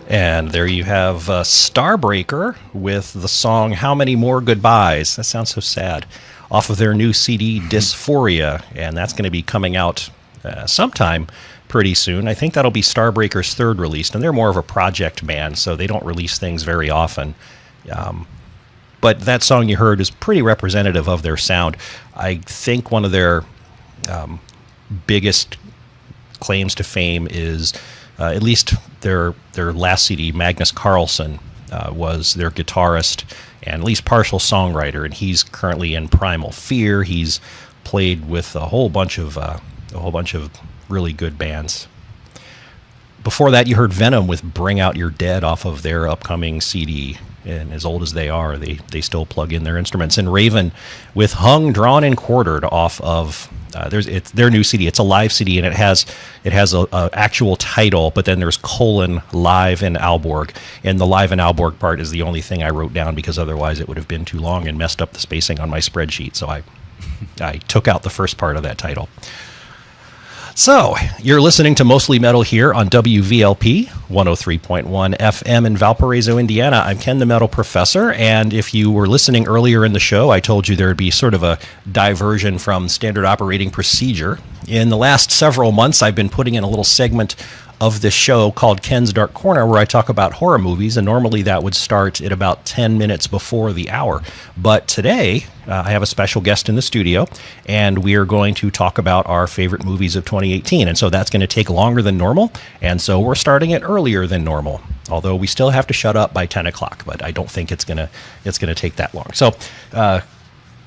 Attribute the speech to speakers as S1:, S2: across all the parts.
S1: And there you have Starbreaker with the song How Many More Goodbyes. That sounds so sad. Off of their new CD, Dysphoria. And that's going to be coming out sometime pretty soon. I think that'll be Starbreaker's third release. And they're more of a project band, so they don't release things very often. But that song you heard is pretty representative of their sound. I think one of their biggest claims to fame is... at least their last CD, Magnus Carlsen, was their guitarist and at least partial songwriter, and he's currently in Primal Fear. He's played with a whole bunch of really good bands. Before that, you heard Venom with "Bring Out Your Dead" off of their upcoming CD. And as old as they are, they still plug in their instruments. And Raven with "Hung, Drawn, and Quartered" off of it's their new CD. It's a live CD, and it has a actual title, but then there's : Live in Aalborg. And the Live in Aalborg part is the only thing I wrote down, because otherwise it would have been too long and messed up the spacing on my spreadsheet. So I took out the first part of that title. So, you're listening to Mostly Metal here on WVLP 103.1 FM in Valparaiso, Indiana. I'm Ken the Metal Professor, and if you were listening earlier in the show, I told you there would be sort of a diversion from standard operating procedure. In the last several months, I've been putting in a little segment of this show called Ken's Dark Corner, where I talk about horror movies, and normally that would start at about 10 minutes before the hour. But today, I have a special guest in the studio, and we are going to talk about our favorite movies of 2018, and so that's going to take longer than normal, and so we're starting it earlier than normal, although we still have to shut up by 10 o'clock, but I don't think it's gonna take that long. So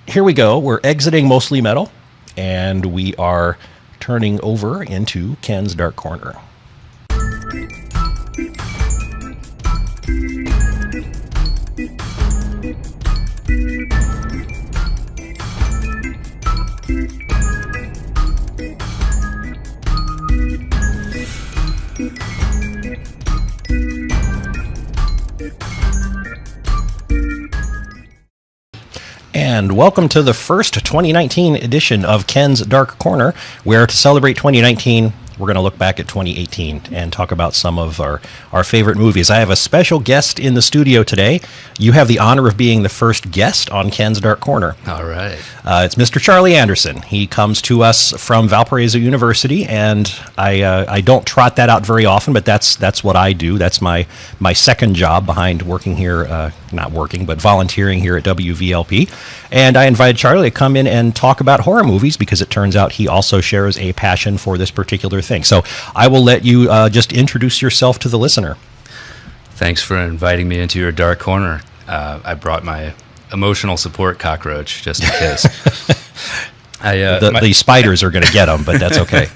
S1: here we go. We're exiting Mostly Metal, and we are turning over into Ken's Dark Corner. And welcome to the first 2019 edition of Ken's Dark Corner, where to celebrate 2019, we're going to look back at 2018 and talk about some of our favorite movies. I have a special guest in the studio today. You have the honor of being the first guest on Ken's Dark Corner.
S2: All right.
S1: It's Mr. Charlie Anderson. He comes to us from Valparaiso University, and I don't trot that out very often, but that's what I do. That's my second job behind working here, not working, but volunteering here at WVLP. And I invited Charlie to come in and talk about horror movies, because it turns out he also shares a passion for this particular thing. So I will let you just introduce yourself to the listener.
S2: Thanks for inviting me into your dark corner. I brought my emotional support cockroach just in case.
S1: The spiders are going to get them, but that's okay.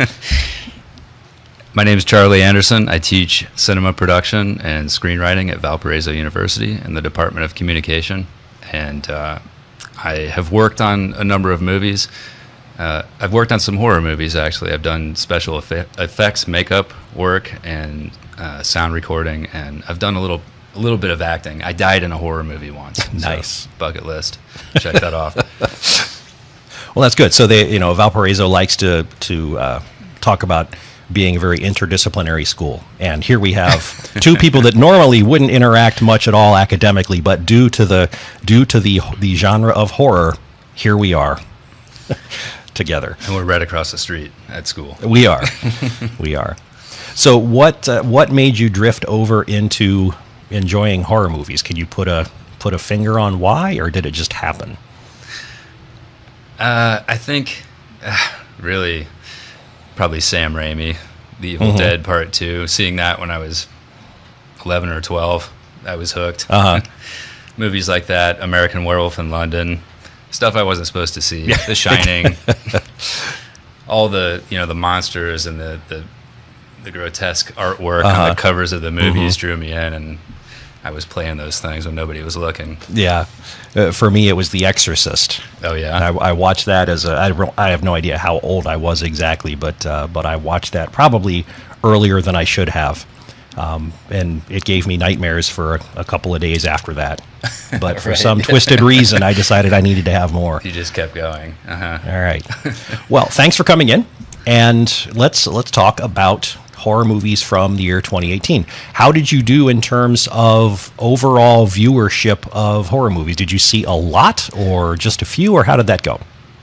S2: My name is Charlie Anderson. I teach cinema production and screenwriting at Valparaiso University in the Department of Communication. And I have worked on a number of movies. I've worked on some horror movies, actually. I've done special effects, makeup work, and sound recording, and I've done a little bit of acting. I died in a horror movie once.
S1: Nice.
S2: So, bucket list. Check that off.
S1: Well, that's good. So Valparaiso likes to talk about being a very interdisciplinary school, and here we have two people that normally wouldn't interact much at all academically, but due to the genre of horror, here we are together.
S2: And we're right across the street at school.
S1: We are. We are. So what made you drift over into enjoying horror movies? Can you put a finger on why, or did it just happen?
S2: I think really probably Sam Raimi, The Evil Dead Part 2. Seeing that when I was 11 or 12, I was hooked. Movies like that, American Werewolf in London, stuff I wasn't supposed to see. The Shining, all the the monsters and the grotesque artwork on the covers of the movies drew me in, and I was playing those things when nobody was looking.
S1: Yeah. For me, it was The Exorcist.
S2: Oh, yeah?
S1: I watched that I have no idea how old I was exactly, but I watched that probably earlier than I should have. And it gave me nightmares for a couple of days after that. But for some twisted reason, I decided I needed to have more.
S2: You just kept going.
S1: All right. Well, thanks for coming in. And let's talk about horror movies from the year 2018. How did you do in terms of overall viewership of horror movies? Did you see a lot or just a few, or how did that go?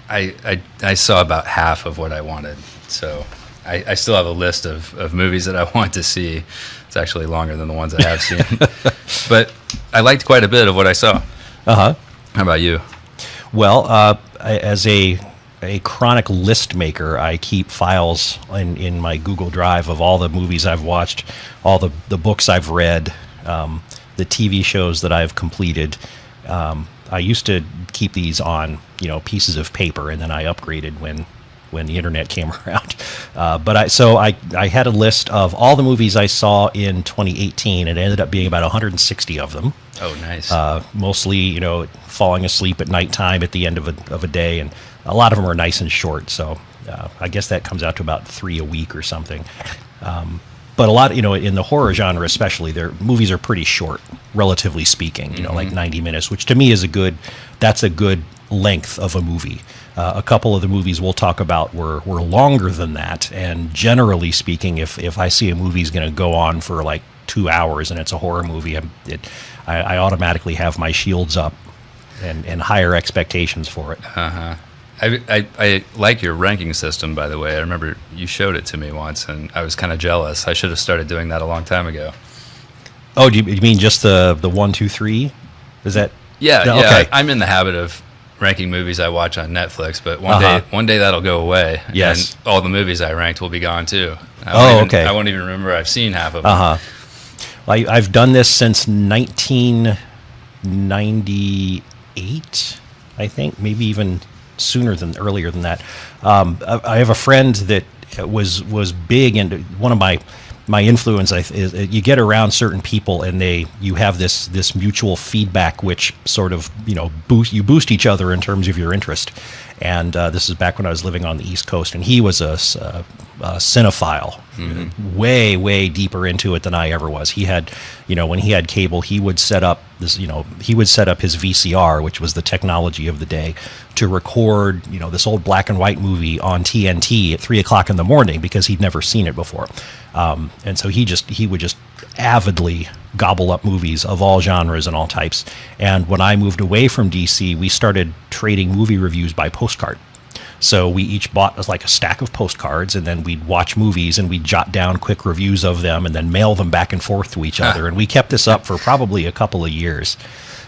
S2: I saw about half of what I wanted. So I still have a list of movies that I want to see. It's actually longer than the ones I have seen. But I liked quite a bit of what I saw.
S1: Uh-huh.
S2: How about you?
S1: Well, as a chronic list maker, I keep files in my Google Drive of all the movies I've watched, all the books I've read, the TV shows that I've completed. I used to keep these on, pieces of paper, and then I upgraded when the internet came around. But I had a list of all the movies I saw in 2018, and it ended up being about 160 of them.
S2: Oh, nice.
S1: Mostly, falling asleep at nighttime at the end of a day, and a lot of them are nice and short. So I guess that comes out to about 3 a week or something. But a lot, in the horror genre especially, their movies are pretty short, relatively speaking. Like 90 minutes, which to me is that's a good length of a movie. A couple of the movies we'll talk about were longer than that, and generally speaking, if I see a movie is going to go on for like 2 hours and it's a horror movie, I automatically have my shields up and higher expectations for it.
S2: Uh-huh. I like your ranking system, by the way. I remember you showed it to me once, and I was kind of jealous. I should have started doing that a long time ago.
S1: Oh, do you mean just the 1, 2, 3? Is that?
S2: Yeah,
S1: no,
S2: yeah.
S1: Okay.
S2: I'm in the habit of ranking movies I watch on Netflix, but one day that'll go away.
S1: Yes.
S2: And all the movies I ranked will be gone too.
S1: Okay.
S2: I won't even remember I've seen half of them.
S1: Uh-huh. Well, I've done this since 1998, I think, maybe even earlier than that. I have a friend that was big into one of my influence is you get around certain people and you have this mutual feedback, which sort of boost each other in terms of your interest. And this is back when I was living on the East Coast, and he was a cinephile, way deeper into it than I ever was. He had, when he had cable, he would set up his VCR, which was the technology of the day, to record this old black and white movie on TNT at 3:00 in the morning because he'd never seen it before. And so he would just avidly gobble up movies of all genres and all types. And when I moved away from DC, we started trading movie reviews by postcard. So we each bought like a stack of postcards, and then we'd watch movies and we'd jot down quick reviews of them and then mail them back and forth to each other. And we kept this up for probably a couple of years.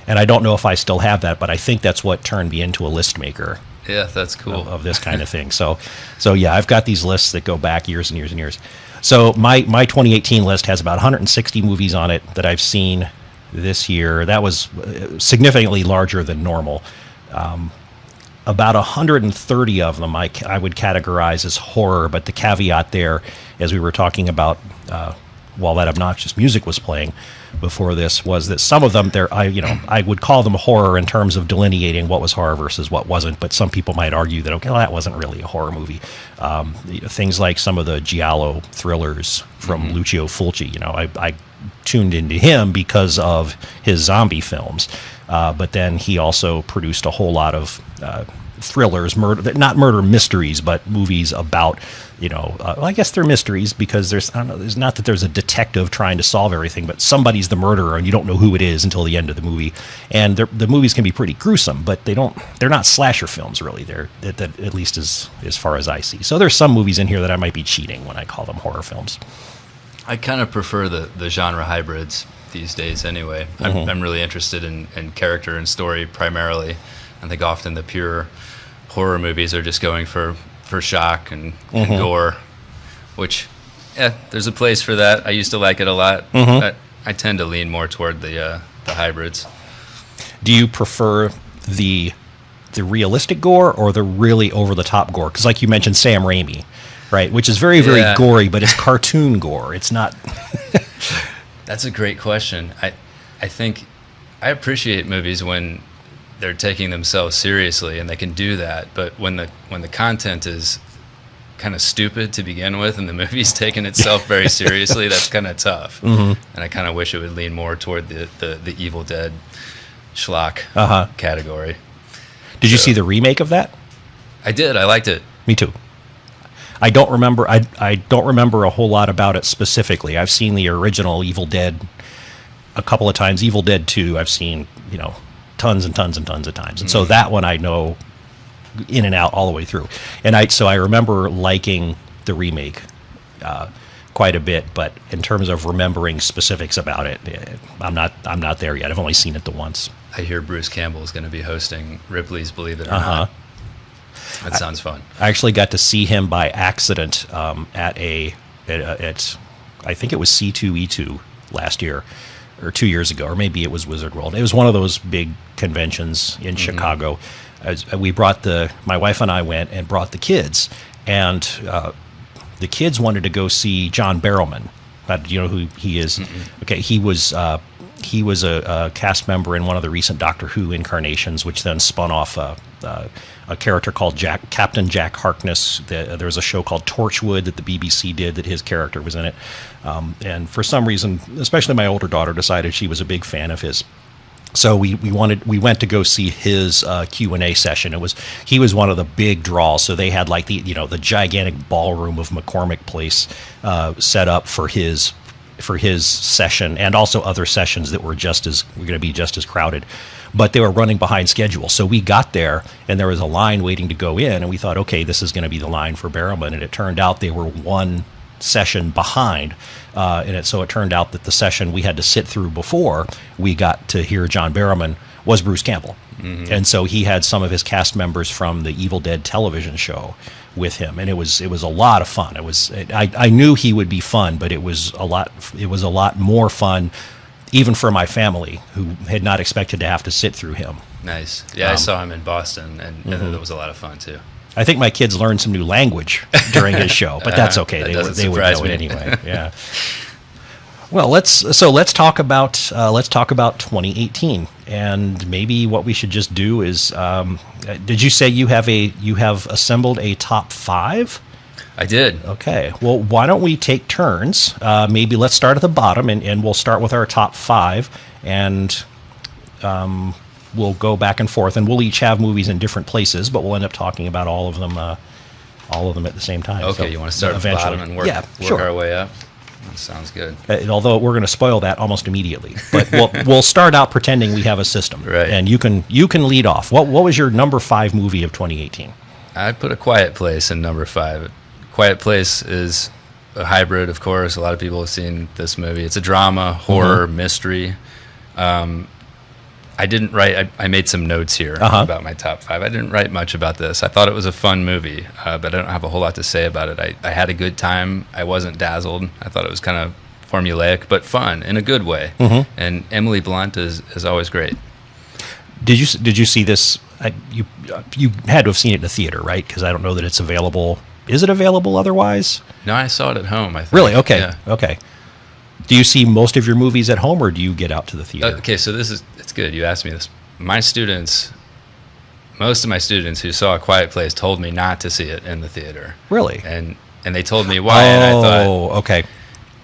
S1: And I don't know if I still have that, but I think that's what turned me into a list maker.
S2: Yeah, that's cool.
S1: Of this kind of thing. So yeah, I've got these lists that go back years and years and years. So my 2018 list has about 160 movies on it that I've seen this year. That was significantly larger than normal. About 130 of them I would categorize as horror, but the caveat there, as we were talking about while that obnoxious music was playing before this, was that some of them I would call them horror in terms of delineating what was horror versus what wasn't, but some people might argue that that wasn't really a horror movie. Things like some of the giallo thrillers from Lucio Fulci, I tuned into him because of his zombie films, but then he also produced a whole lot of thrillers, not murder mysteries, but movies about, I guess they're mysteries because there's not that there's a detective trying to solve everything, but somebody's the murderer and you don't know who it is until the end of the movie. And the movies can be pretty gruesome, but they're not slasher films really. They're at least as far as I see. So there's some movies in here that I might be cheating when I call them horror films.
S2: I kind of prefer the genre hybrids these days anyway. I'm really interested in character and story primarily. I think often the pure horror movies are just going for shock and gore, which, there's a place for that. I used to like it a lot. But I tend to lean more toward the hybrids.
S1: Do you prefer the realistic gore or the really over-the-top gore? Because like you mentioned, Sam Raimi, right, which is very, very gory, but it's cartoon gore. It's not...
S2: That's a great question. I think I appreciate movies when they're taking themselves seriously, and they can do that. But when the content is kind of stupid to begin with, and the movie's taking itself very seriously, that's kind of tough. And I kind of wish it would lean more toward the Evil Dead schlock category.
S1: Did you see the remake of that?
S2: I did. I liked it.
S1: Me too. I don't remember. I don't remember a whole lot about it specifically. I've seen the original Evil Dead a couple of times. Evil Dead 2, I've seen, tons and tons and tons of times. And so that one I know in and out all the way through. And I remember liking the remake quite a bit, but in terms of remembering specifics about it, I'm not there yet. I've only seen it the once.
S2: I hear Bruce Campbell is going to be hosting Ripley's Believe It or Not. That sounds fun.
S1: I actually got to see him by accident at I think it was C2E2 last year, or 2 years ago, or maybe it was Wizard World. It was one of those big conventions in Chicago. My wife and I went and brought the kids, and the kids wanted to go see John Barrowman. Do you know who he is? Okay, he was a cast member in one of the recent Doctor Who incarnations, which then spun off a character called Captain Jack Harkness. There was a show called Torchwood that the BBC did that his character was in it. And for some reason, especially my older daughter decided she was a big fan of his. So we went to go see his Q&A session. He was one of the big draws. So they had like the gigantic ballroom of McCormick Place set up for his session, and also other sessions that were going to be just as crowded. But they were running behind schedule. So we got there, and there was a line waiting to go in, and we thought, okay, this is going to be the line for Barrowman. And it turned out they were one session behind. So it turned out that the session we had to sit through before we got to hear John Barrowman was Bruce Campbell. And so he had some of his cast members from the Evil Dead television show with him, and it was a lot of fun. I knew he would be fun, but it was a lot more fun even for my family, who had not expected to have to sit through him.
S2: Nice. Yeah, I saw him in Boston, and that was a lot of fun too.
S1: I think my kids learned some new language during his show, but that's okay. They would know it anyway. Yeah. Well, let's talk about 2018, and maybe what we should just do is. Did you say you have assembled a top 5?
S2: I did.
S1: Okay. Well, why don't we take turns? Maybe let's start at the bottom, and we'll start with our top 5, and we'll go back and forth, and we'll each have movies in different places, but we'll end up talking about all of them at the same time.
S2: Okay, so, you want to start at the bottom and work our way up? That sounds good.
S1: Although we're going to spoil that almost immediately, but we'll start out pretending we have a system,
S2: right?
S1: And you can lead off. What was your number 5 movie of 2018?
S2: I'd put A Quiet Place in number 5. Quiet Place is a hybrid, of course. A lot of people have seen this movie. It's a drama, horror, mystery. I didn't write. I made some notes here about my top 5. I didn't write much about this. I thought it was a fun movie, but I don't have a whole lot to say about it. I had a good time. I wasn't dazzled. I thought it was kind of formulaic, but fun in a good way. And Emily Blunt is always great.
S1: Did you see this? You had to have seen it in the theater, right? Because I don't know that it's available. Is it available otherwise?
S2: No, I saw it at home, I think.
S1: Really? Okay.
S2: Yeah.
S1: Okay. Do you see most of your movies at home, or do you get out to the theater?
S2: Okay, so it's good. You asked me this. Most of my students who saw A Quiet Place told me not to see it in the theater.
S1: Really?
S2: And they told me why, and I thought,
S1: okay.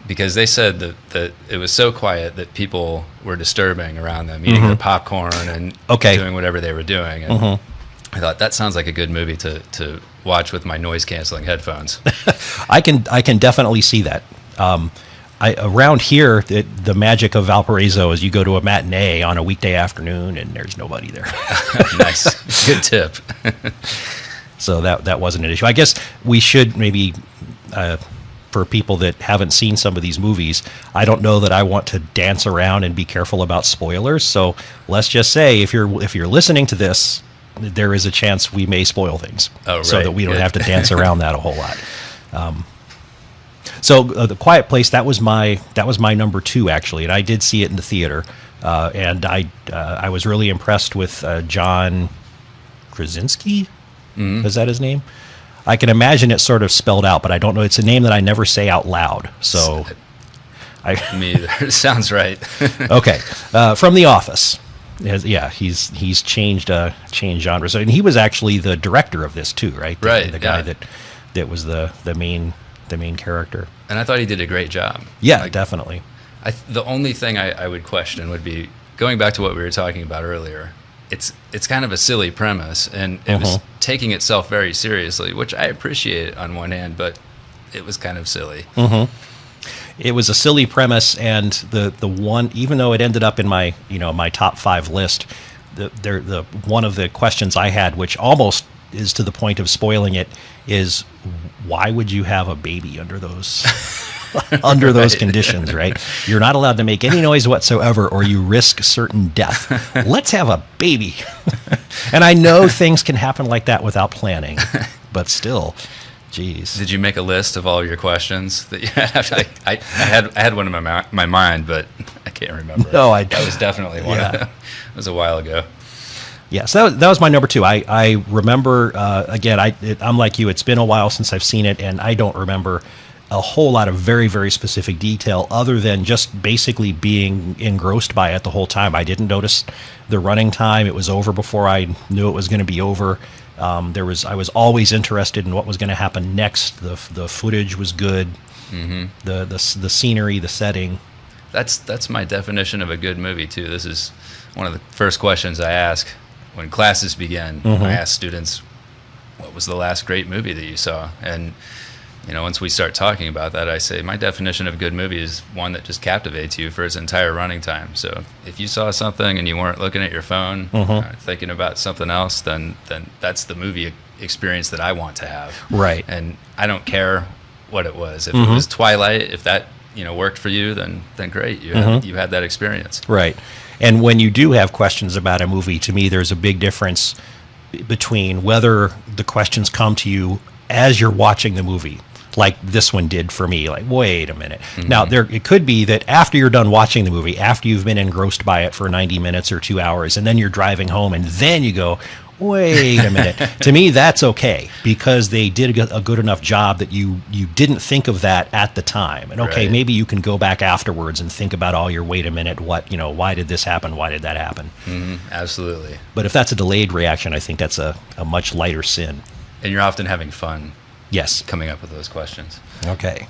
S2: Because they said that it was so quiet that people were disturbing around them, eating their popcorn and doing whatever they were doing. And I thought, that sounds like a good movie to watch with my noise-canceling headphones.
S1: I can definitely see that. Around here, the magic of Valparaiso is you go to a matinee on a weekday afternoon and there's nobody there.
S2: Nice. Good tip.
S1: So that wasn't an issue. I guess we should maybe, for people that haven't seen some of these movies, I don't know that I want to dance around and be careful about spoilers. So let's just say if you're listening to this, there is a chance we may spoil things.
S2: Oh, right.
S1: So that we don't have to dance around that a whole lot. So The Quiet Place, that was my number 2, actually, and I did see it in the theater, and I was really impressed with John Krasinski. Is that his name? I can imagine it sort of spelled out, but I don't know. It's a name that I never say out loud. So,
S2: me either. It sounds right.
S1: Okay, from The Office. Yeah, he's changed genres, and he was actually the director of this too, right?
S2: Right.
S1: The guy that was the main character.
S2: And I thought he did a great job.
S1: Yeah, definitely.
S2: The only thing I would question would be, going back to what we were talking about earlier, it's kind of a silly premise, and it was taking itself very seriously, which I appreciate on one hand, but it was kind of silly.
S1: It was a silly premise, and the one, even though it ended up in my my top 5 list, the one of the questions I had, which almost is to the point of spoiling it, is why would you have a baby under those under those conditions, right? You're not allowed to make any noise whatsoever, or you risk certain death. Let's have a baby. And I know things can happen like that without planning, but still, geez.
S2: Did you make a list of all your questions that you had? I had one in my mind, but I can't remember.
S1: No,
S2: that was definitely one.
S1: Yeah.
S2: It was a while ago.
S1: Yes, that was my number 2. I remember, again, I'm like you, it's been a while since I've seen it, and I don't remember a whole lot of very, very specific detail other than just basically being engrossed by it the whole time. I didn't notice the running time. It was over before I knew it was going to be over. I was always interested in what was going to happen next. The footage was good. The scenery, the setting.
S2: That's my definition of a good movie too. This is one of the first questions I ask when classes begin. I ask students, what was the last great movie that you saw? And once we start talking about that, I say my definition of a good movie is one that just captivates you for its entire running time. So if you saw something and you weren't looking at your phone, thinking about something else, then that's the movie experience that I want to have.
S1: Right.
S2: And I don't care what it was. If it was Twilight, if that worked for you, then great. You had that experience.
S1: Right. And when you do have questions about a movie, to me, there's a big difference between whether the questions come to you as you're watching the movie, like this one did for me. Like, wait a minute. Now, it could be that after you're done watching the movie, after you've been engrossed by it for 90 minutes or 2 hours, and then you're driving home, and then you go, wait a minute. To me, that's okay, because they did a good enough job that you didn't think of that at the time. And okay, maybe you can go back afterwards and think about all your, wait a minute, why did this happen? Why did that happen?
S2: Absolutely.
S1: But if that's a delayed reaction, I think that's a much lighter sin. And
S2: you're often having fun.
S1: Yes.
S2: Coming up with those questions.
S1: Okay.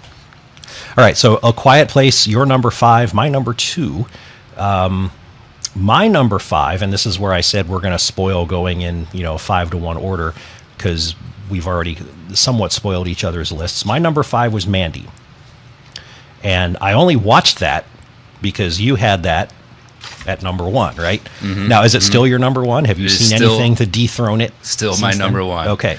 S1: All right. So A Quiet Place, your number 5, my number 2. My number 5, and this is where I said we're going to spoil going in, 5-to-1 order, because we've already somewhat spoiled each other's lists. My number 5 was Mandy. And I only watched that because you had that at number 1, right? Now, is it still your number 1? Have you seen anything to dethrone it?
S2: Still my number 1.
S1: Okay.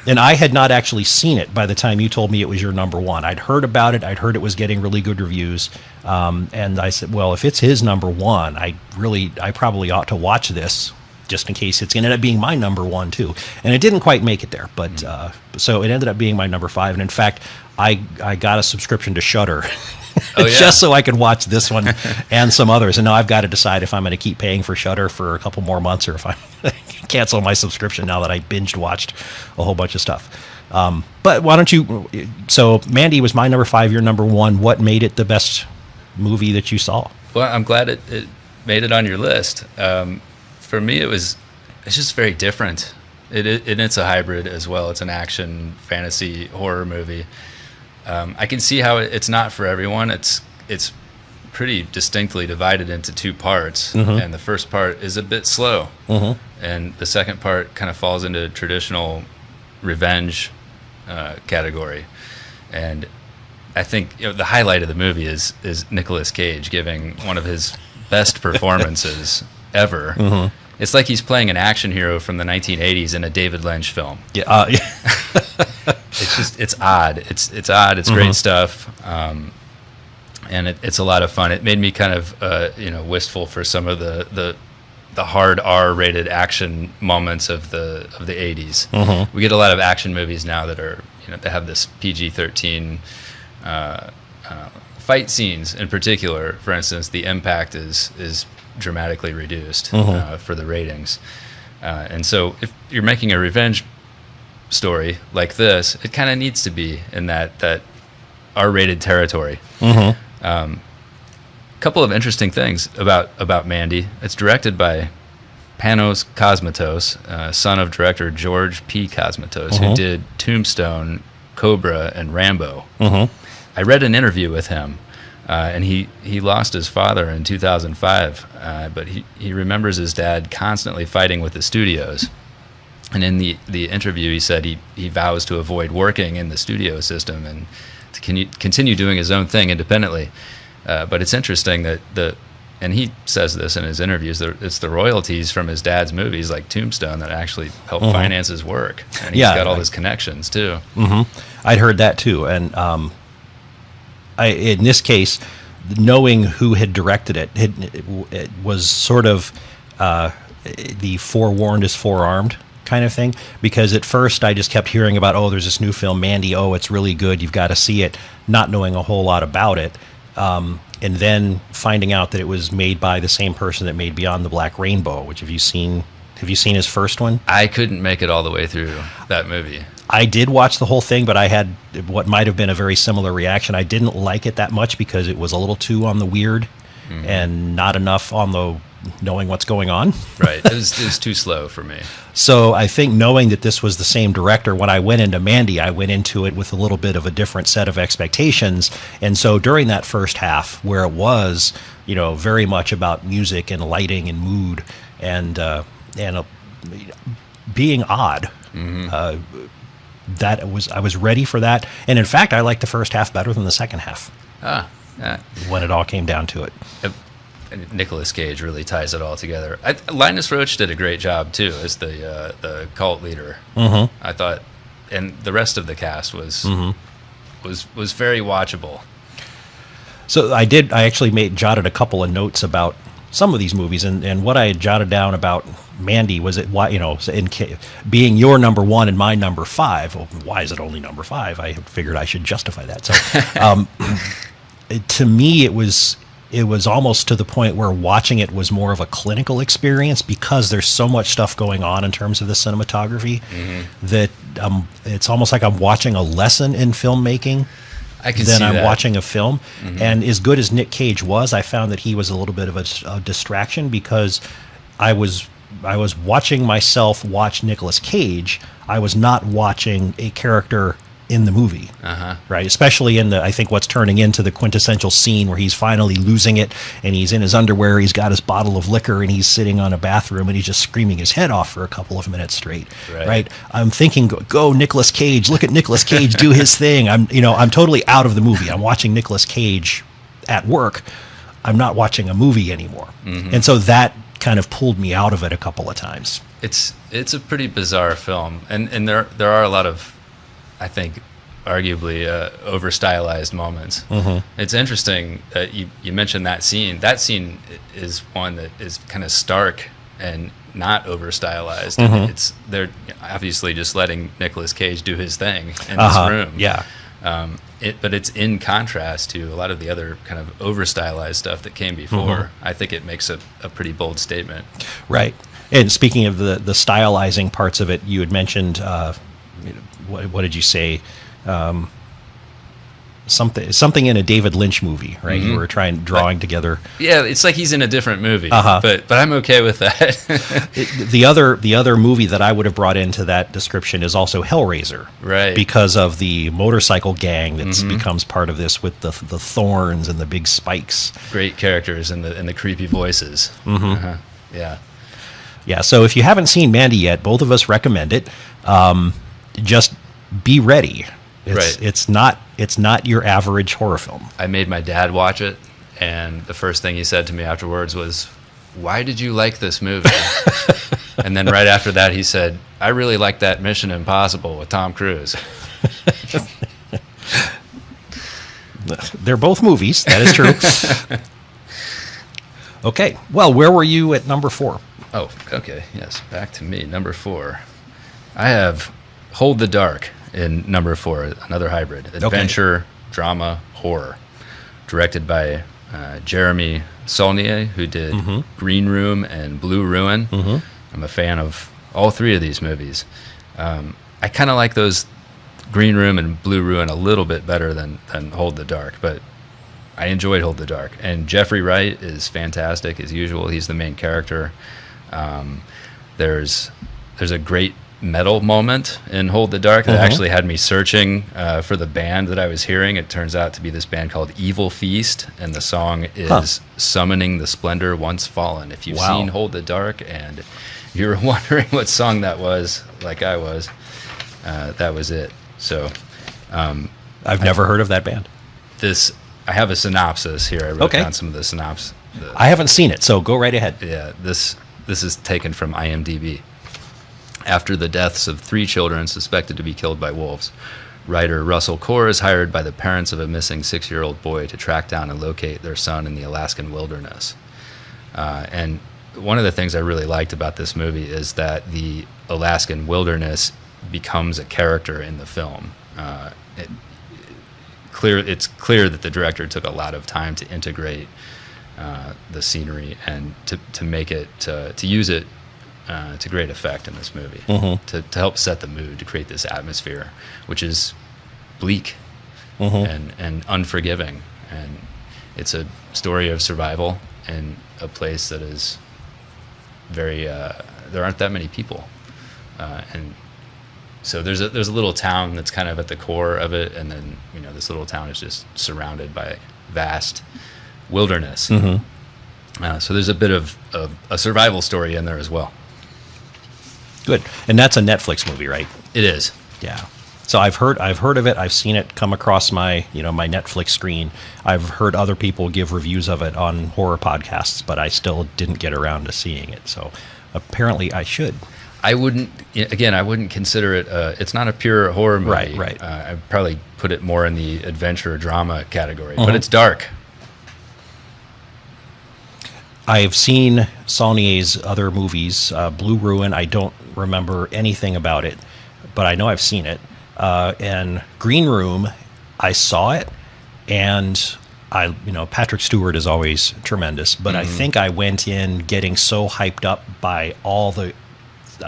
S1: And I had not actually seen it by the time you told me it was your number 1. I'd heard about it. I'd heard it was getting really good reviews. And I said, well, if it's his number 1, I probably ought to watch this just in case it's going to end up being my number 1 too. And it didn't quite make it there, but so it ended up being my number 5. And in fact, I got a subscription to Shudder. Just so I could watch this one and some others. And now I've got to decide if I'm going to keep paying for Shudder for a couple more months, or if I cancel my subscription now that I binge watched a whole bunch of stuff. But why don't you? So Mandy was my number 5, your number 1. What made it the best movie that you saw?
S2: Well, I'm glad it made it on your list. For me, it's just very different. It's a hybrid as well. It's an action, fantasy, horror movie. I can see how it's not for everyone. It's pretty distinctly divided into 2 parts, and the first part is a bit slow, and the second part kind of falls into traditional revenge category. And I think the highlight of the movie is Nicolas Cage giving one of his best performances ever. It's like he's playing an action hero from the 1980s in a David Lynch film.
S1: Yeah.
S2: It's odd. It's odd. It's great stuff, and it's a lot of fun. It made me kind of wistful for some of the hard R-rated action moments of the 80s. We get a lot of action movies now that are that have this PG-13 fight scenes in particular. For instance, the impact is dramatically reduced for the ratings, and so if you're making a revenge story like this, it kind of needs to be in that R-rated territory. Couple of interesting things about Mandy. It's directed by Panos Cosmatos, son of director George P. Cosmatos, who did Tombstone, Cobra, and Rambo. I read an interview with him And he lost his father in 2005, but he remembers his dad constantly fighting with the studios. And in the interview, he said he vows to avoid working in the studio system and to continue doing his own thing independently. But it's interesting that and he says this in his interviews, it's the royalties from his dad's movies like Tombstone that actually help finance his work. And he's got all his connections too.
S1: I'd heard that too. And in this case, knowing who had directed it was sort of the forewarned is forearmed kind of thing, because at first I just kept hearing about, oh, there's this new film, Mandy, oh, it's really good, you've got to see it, not knowing a whole lot about it. And then finding out that it was made by the same person that made Beyond the Black Rainbow, which have you seen his first one?
S2: I couldn't make it all the way through that movie.
S1: I did watch the whole thing, but I had what might have been a very similar reaction. I didn't like it that much because it was a little too on the weird and not enough on the knowing what's going on.
S2: Right. It was too slow for me.
S1: So I think knowing that this was the same director, when I went into Mandy, I went into it with a little bit of a different set of expectations. And so during that first half, where it was, very much about music and lighting and mood and being odd, I was ready for that. And in fact, I liked the first half better than the second half. When it all came down to it.
S2: Nicolas Cage really ties it all together. Linus Roach did a great job too as the cult leader. I thought, and the rest of the cast was very watchable.
S1: So I actually jotted a couple of notes about some of these movies, and what I had jotted down about Mandy was being your number one and my number five. Well, why is it only number five? I figured I should justify that. So to me, it was almost to the point where watching it was more of a clinical experience, because there's so much stuff going on in terms of the cinematography that it's almost like I'm watching a lesson in filmmaking than I'm watching a film. And as good as Nick Cage was, I found that he was a little bit of a distraction, because I was watching myself watch Nicolas Cage. I was not watching a character in the movie, right? Especially in I think what's turning into the quintessential scene where he's finally losing it, and he's in his underwear, he's got his bottle of liquor, and he's sitting on a bathroom, and he's just screaming his head off for a couple of minutes straight, right? I'm thinking, go Nicolas Cage, look at Nicolas Cage do his thing. I'm totally out of the movie. I'm watching Nicolas Cage at work. I'm not watching a movie anymore. And so that kind of pulled me out of it a couple of times.
S2: It's a pretty bizarre film, and there are a lot of, I think, arguably over stylized moments. It's interesting that you mentioned that scene. That scene is one that is kind of stark and not over stylized. They're obviously just letting Nicolas Cage do his thing in this room. But it's in contrast to a lot of the other kind of over stylized stuff that came before. I think it makes a pretty bold statement. Right.
S1: And speaking of the stylizing parts of it, you had mentioned what did you say? Something in a David Lynch movie, right? You were drawing together.
S2: Yeah, it's like he's in a different movie, but I'm okay with that.
S1: The other movie that I would have brought into that description is also Hellraiser,
S2: right?
S1: Because of the motorcycle gang that becomes part of this, with the thorns and the big spikes.
S2: Great characters and the creepy voices.
S1: Yeah. So if you haven't seen Mandy yet, both of us recommend it. Just be ready. It's not your average horror film.
S2: I made my dad watch it, and the first thing he said to me afterwards was, "Why did you like this movie?" And then right after that, he said, "I really like that Mission Impossible with Tom Cruise."
S1: They're both movies. That is true. Okay. Well, where were you at number 4?
S2: Oh, okay. Yes. Back to me. Number 4. I have Hold the Dark in number 4, another hybrid. Adventure, drama, horror. Directed by Jeremy Saulnier, who did Green Room and Blue Ruin. I'm a fan of all three of these movies. I kind of like those Green Room and Blue Ruin a little bit better than Hold the Dark, but I enjoyed Hold the Dark. And Jeffrey Wright is fantastic as usual. He's the main character. There's a great metal moment in Hold the Dark that actually had me searching for the band that I was hearing. It turns out to be this band called Evil Feast, and the song is Summoning the Splendor Once Fallen. If you've seen Hold the Dark and you're wondering what song that was, like I was, that was it. So
S1: I've never heard of that band.
S2: I have a synopsis here. I wrote down some of the synopsis.
S1: I haven't seen it, so go right ahead.
S2: Yeah, this is taken from IMDb. After the deaths of 3 children suspected to be killed by wolves, writer Russell Core is hired by the parents of a missing 6-year-old boy to track down and locate their son in the Alaskan wilderness. And one of the things I really liked about this movie is that the Alaskan wilderness becomes a character in the film. It's clear that the director took a lot of time to integrate the scenery and to make it to use it to great effect in this movie, to help set the mood, to create this atmosphere, which is bleak and unforgiving. And it's a story of survival in a place that is very there aren't that many people, and so there's a little town that's kind of at the core of it, and then this little town is just surrounded by vast wilderness. So there's a bit of a survival story in there as well.
S1: Good. And that's a Netflix movie, right?
S2: It is.
S1: Yeah. So I've heard of it. I've seen it come across my my Netflix screen. I've heard other people give reviews of it on horror podcasts, but I still didn't get around to seeing it. So apparently I should.
S2: I wouldn't consider it. It's not a pure horror movie.
S1: Right.
S2: I'd probably put it more in the adventure drama category, but it's dark.
S1: I've seen Saulnier's other movies. Blue Ruin, I don't remember anything about it, but I know I've seen it. And Green Room, I saw it, and Patrick Stewart is always tremendous, but I think I went in getting so hyped up by all the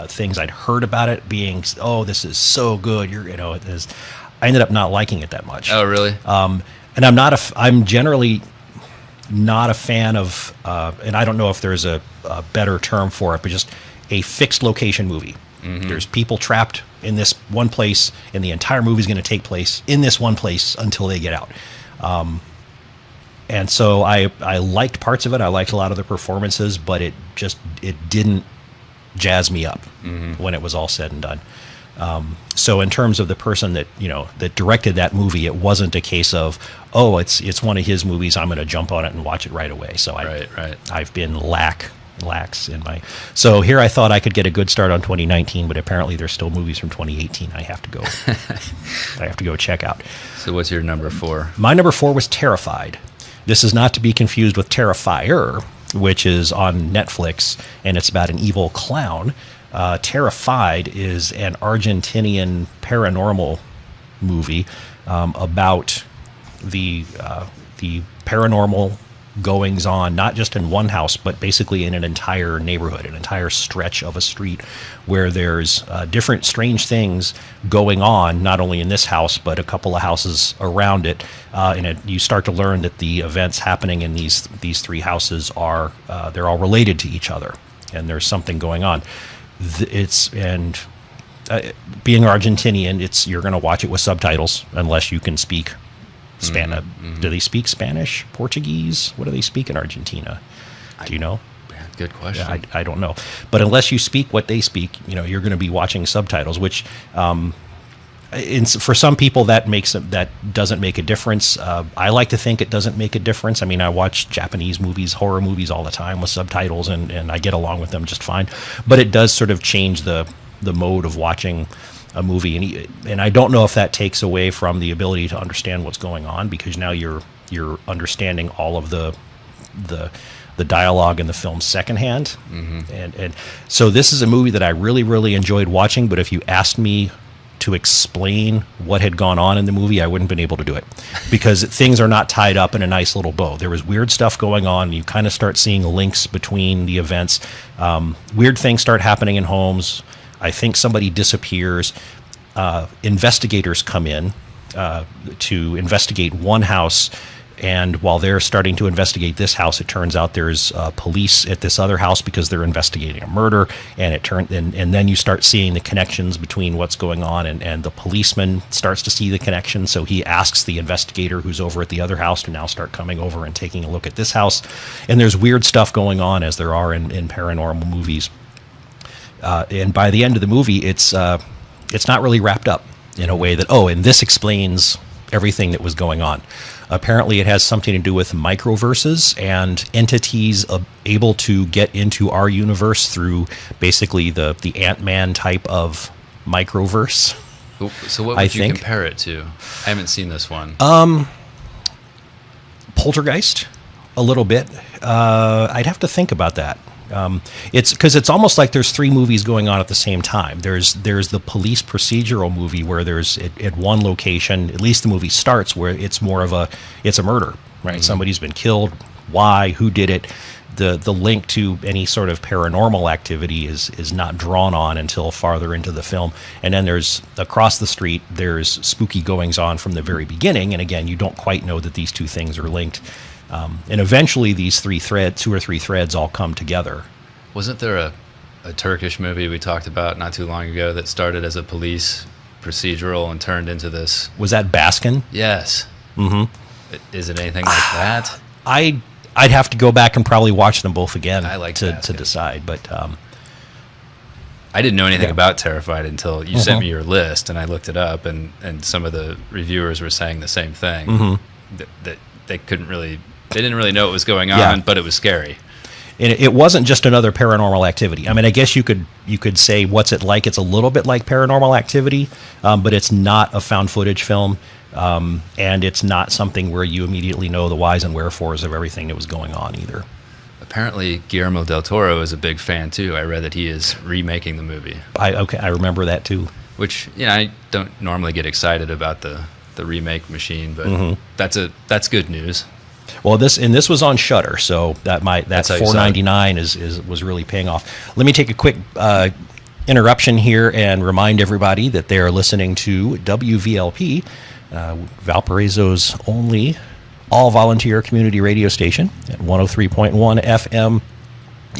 S1: things I'd heard about it being, oh, this is so good. I ended up not liking it that much.
S2: Oh, really?
S1: And I'm generally not a fan of, and I don't know if there's a better term for it, but just a fixed location movie. There's people trapped in this one place, and the entire movie is going to take place in this one place until they get out. And so I liked parts of it. I liked a lot of the performances, but it didn't jazz me up when it was all said and done. So in terms of the person that that directed that movie, it wasn't a case of, oh, it's one of his movies, I'm going to jump on it and watch it right away. So I've been lax in my. So here I thought I could get a good start on 2019, but apparently there's still movies from 2018 I have to go check out.
S2: So what's your number 4?
S1: My number 4 was Terrified. This is not to be confused with Terrifier, which is on Netflix, and it's about an evil clown. Terrified is an Argentinian paranormal movie about the paranormal goings on, not just in one house, but basically in an entire neighborhood, an entire stretch of a street where there's different strange things going on, not only in this house, but a couple of houses around it. And you start to learn that the events happening in these 3 houses are, they're all related to each other, and there's something going on. Being Argentinian, you're going to watch it with subtitles unless you can speak Spanish. Do they speak Spanish, Portuguese? What do they speak in Argentina? Do you know?
S2: Good question.
S1: Yeah, I don't know. But unless you speak what they speak, you're going to be watching subtitles, which for some people that doesn't make a difference. I like to think it doesn't make a difference. I mean, I watch Japanese movies, horror movies all the time with subtitles, and I get along with them just fine. But it does sort of change the mode of watching a movie, and I don't know if that takes away from the ability to understand what's going on, because now you're understanding all of the dialogue in the film secondhand. And so this is a movie that I really, really enjoyed watching, but if you asked me to explain what had gone on in the movie, I wouldn't have been able to do it, because things are not tied up in a nice little bow. There was weird stuff going on. You kind of start seeing links between the events. Weird things start happening in homes. I think somebody disappears. Investigators come in to investigate one house. And while they're starting to investigate this house, it turns out there's police at this other house because they're investigating a murder. And and then you start seeing the connections between what's going on, and the policeman starts to see the connection. So he asks the investigator who's over at the other house to now start coming over and taking a look at this house. And there's weird stuff going on, as there are in paranormal movies. And by the end of the movie, it's not really wrapped up in a way that, and this explains everything that was going on. Apparently, it has something to do with microverses and entities able to get into our universe through basically the Ant-Man type of microverse.
S2: So what would you compare it to? I haven't seen this one.
S1: Poltergeist, a little bit. I'd have to think about that. It's because it's almost like there's three movies going on at the same time. There's the police procedural movie where there's at one location, at least the movie starts, where it's more of a murder, right? Mm-hmm. Somebody's been killed. Why? Who did it? The link to any sort of paranormal activity is not drawn on until farther into the film. And then there's across the street, there's spooky goings on from the very beginning. And again, you don't quite know that these two things are linked. And eventually these two or three threads all come together.
S2: Wasn't there a Turkish movie we talked about not too long ago that started as a police procedural and turned into this?
S1: Was that Baskin?
S2: Yes.
S1: Mm-hmm.
S2: Is it anything like that?
S1: I'd have to go back and probably watch them both again to decide. But
S2: I didn't know anything about Terrified until you sent me your list, and I looked it up, and some of the reviewers were saying the same thing, that they didn't really know what was going on, but it was scary.
S1: And it wasn't just another Paranormal Activity. I mean, I guess you could say, what's it like? It's a little bit like Paranormal Activity, but it's not a found footage film, and it's not something where you immediately know the whys and wherefores of everything that was going on either.
S2: Apparently, Guillermo del Toro is a big fan too. I read that he is remaking the movie.
S1: I remember that too.
S2: Which, I don't normally get excited about the remake machine, but that's good news.
S1: Well, this was on Shudder, so that $4.99 was really paying off. Let me take a quick interruption here and remind everybody that they are listening to WVLP, Valparaiso's only all-volunteer community radio station at 103.1 FM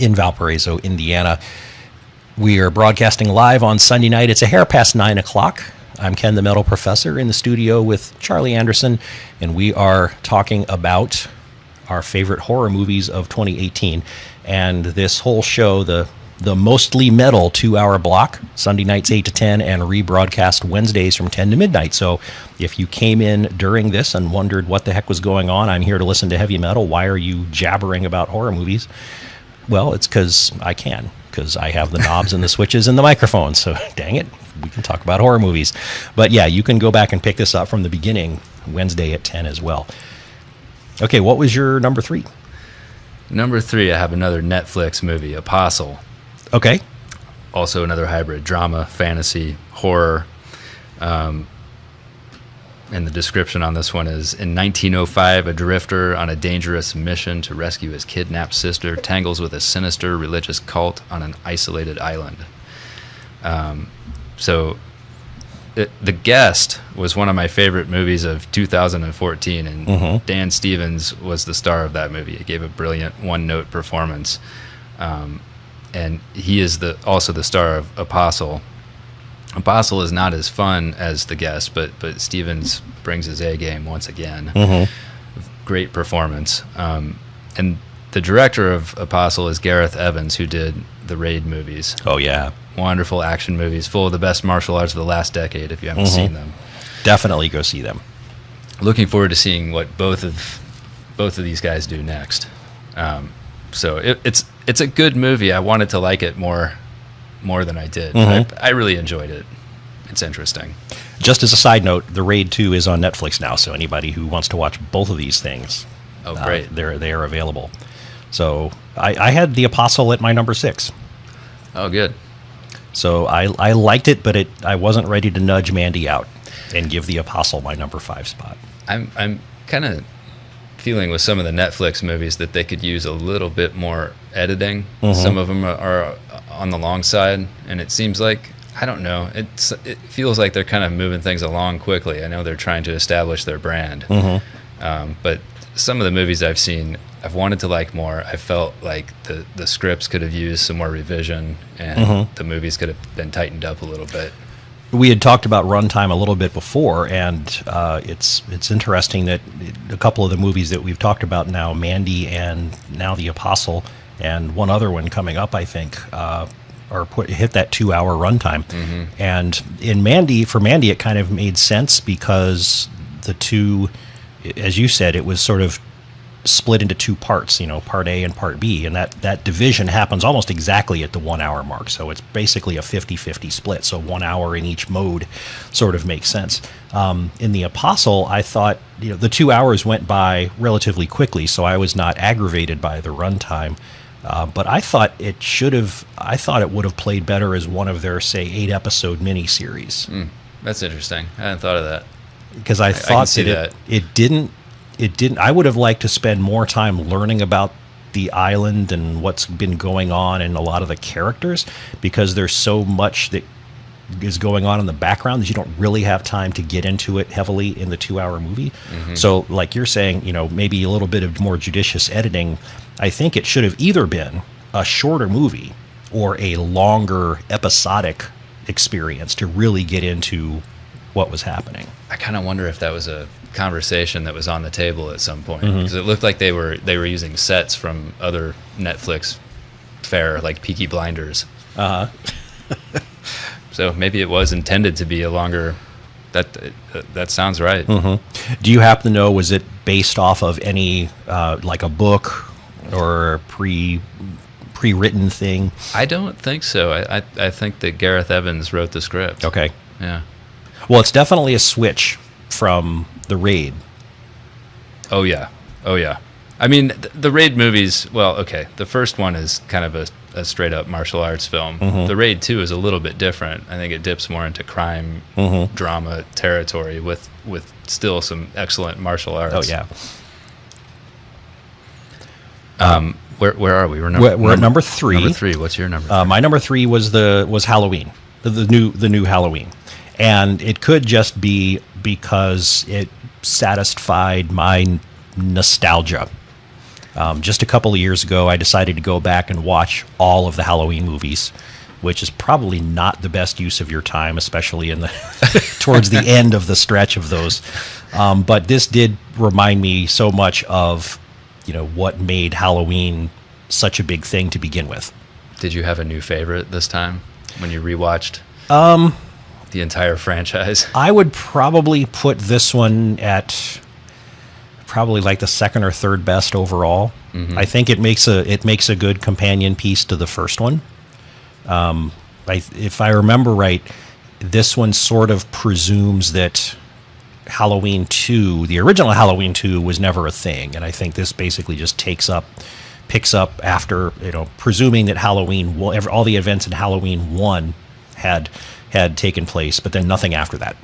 S1: in Valparaiso, Indiana. We are broadcasting live on Sunday night. It's a hair past 9 o'clock. I'm Ken the Metal Professor in the studio with Charlie Anderson, and we are talking about our favorite horror movies of 2018. And this whole show, the mostly metal 2-hour block, Sunday nights 8 to 10, and rebroadcast Wednesdays from 10 to midnight. So if you came in during this and wondered what the heck was going on, I'm here to listen to heavy metal. Why are you jabbering about horror movies? Well, it's because I can. Because I have the knobs and the switches and the microphone. So, dang it, we can talk about horror movies. But yeah, you can go back and pick this up from the beginning, Wednesday at 10 as well. Okay, what was your number 3?
S2: Number 3, I have another Netflix movie, Apostle.
S1: Okay.
S2: Also another hybrid, drama, fantasy, horror. And the description on this one is, in 1905, a drifter on a dangerous mission to rescue his kidnapped sister tangles with a sinister religious cult on an isolated island. The Guest was one of my favorite movies of 2014, and Dan Stevens was the star of that movie. He gave a brilliant one-note performance. And he is also the star of Apostle. Apostle is not as fun as The Guest, but Stevens brings his A game once again. Great performance. And the director of Apostle is Gareth Evans, who did the Raid movies. Oh, yeah. Wonderful action movies, full of the best martial arts of the last decade, if you haven't seen them.
S1: Definitely go see them.
S2: Looking forward to seeing what both of these guys do next. So it's a good movie. I wanted to like it more than I did. I really enjoyed it. It's interesting.
S1: Just as a side note, The Raid 2 is on Netflix now, so anybody who wants to watch both of these things,
S2: great.
S1: They are available. So I had The Apostle at my number 6.
S2: Oh, good.
S1: So I liked it, but I wasn't ready to nudge Mandy out and give The Apostle my number 5 spot.
S2: I'm kind of feeling with some of the Netflix movies that they could use a little bit more editing. Some of them are on the long side, and it seems like, I don't know, it feels like they're kind of moving things along quickly. I know they're trying to establish their brand, But some of the movies I've seen, I've wanted to like more. I felt like the scripts could have used some more revision, and the movies could have been tightened up a little bit.
S1: We had talked about runtime a little bit before, and it's interesting that a couple of the movies that we've talked about now, Mandy and now The Apostle, and one other one coming up, I think, hit that 2-hour runtime. And in Mandy, it kind of made sense because the two, as you said, it was sort of split into two parts, part A and part B, and that division happens almost exactly at the 1 hour mark. So it's basically a 50-50 split. So 1 hour in each mode sort of makes sense. In The Apostle, I thought the 2 hours went by relatively quickly, so I was not aggravated by the runtime. But I thought it would have played better as one of their, say, 8-episode miniseries.
S2: That's interesting. I hadn't thought of that.
S1: Because I thought that it didn't. I would have liked to spend more time learning about the island and what's been going on and a lot of the characters, because there's so much that is going on in the background that you don't really have time to get into it heavily in the 2-hour movie. So like you're saying, maybe a little bit of more judicious editing. I think it should have either been a shorter movie or a longer episodic experience to really get into what was happening.
S2: I kind of wonder if that was a conversation that was on the table at some point, because it looked like they were using sets from other Netflix fare, like Peaky Blinders. So maybe it was intended to be a longer. That sounds right.
S1: Do you happen to know, was it based off of any like a book or pre-written thing?
S2: I don't think so. I think that Gareth Evans wrote the script.
S1: Okay.
S2: Yeah.
S1: Well, it's definitely a switch from The Raid.
S2: Oh yeah. I mean, the Raid movies. Well, okay. The first one is kind of a straight up martial arts film. The Raid 2 is a little bit different. I think it dips more into crime drama territory with still some excellent martial arts.
S1: Oh yeah.
S2: Where are we?
S1: We're at number 3.
S2: Number 3. What's your number 3?
S1: My number 3 was Halloween, the new Halloween, and it could just be because it satisfied my nostalgia. Just a couple of years ago, I decided to go back and watch all of the Halloween movies, which is probably not the best use of your time, especially in the towards the end of the stretch of those. But this did remind me so much of what made Halloween such a big thing to begin with.
S2: Did you have a new favorite this time when you rewatched the entire franchise?
S1: I would probably put this one at probably like the second or third best overall. I think it makes a good companion piece to the first one. If I remember right, this one sort of presumes that Halloween 2, the original Halloween 2, was never a thing, and I think this basically just picks up after, presuming that Halloween, all the events in Halloween 1 had taken place, but then nothing after that.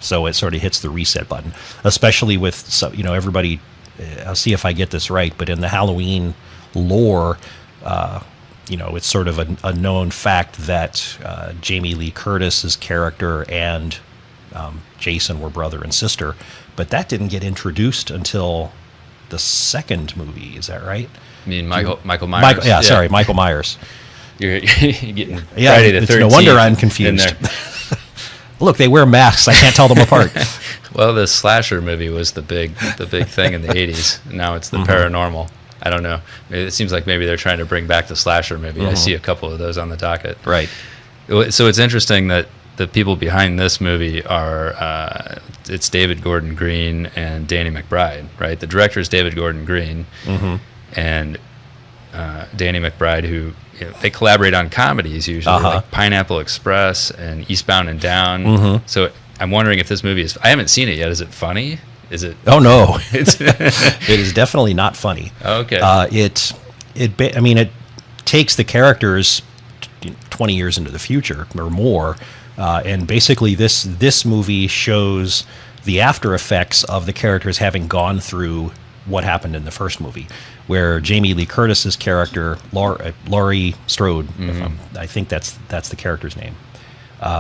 S1: So it sort of hits the reset button, especially with everybody. I'll see if I get this right, but in the Halloween lore, it's sort of a known fact that Jamie Lee Curtis's character and Jason were brother and sister, but that didn't get introduced until the second movie. Is that right?
S2: I mean, Michael Myers.
S1: Sorry, Michael Myers.
S2: You're getting Friday the 13th.
S1: No wonder I'm confused. Look, they wear masks. I can't tell them apart.
S2: Well, the slasher movie was the big thing in the 80s. Now it's the paranormal. I don't know. It seems like maybe they're trying to bring back the slasher movie. I see a couple of those on the docket.
S1: Right.
S2: So it's interesting that the people behind this movie are it's David Gordon Green and Danny McBride, right? The director is David Gordon Green, and Danny McBride, who they collaborate on comedies usually, like Pineapple Express and Eastbound and Down. So I'm wondering if this movie is. I haven't seen it yet. Is it funny? Is it?
S1: Oh no, it is definitely not funny.
S2: Okay.
S1: It takes the characters 20 years into the future or more. And basically, this movie shows the after effects of the characters having gone through what happened in the first movie, where Jamie Lee Curtis's character, Laurie Strode, I think that's the character's name.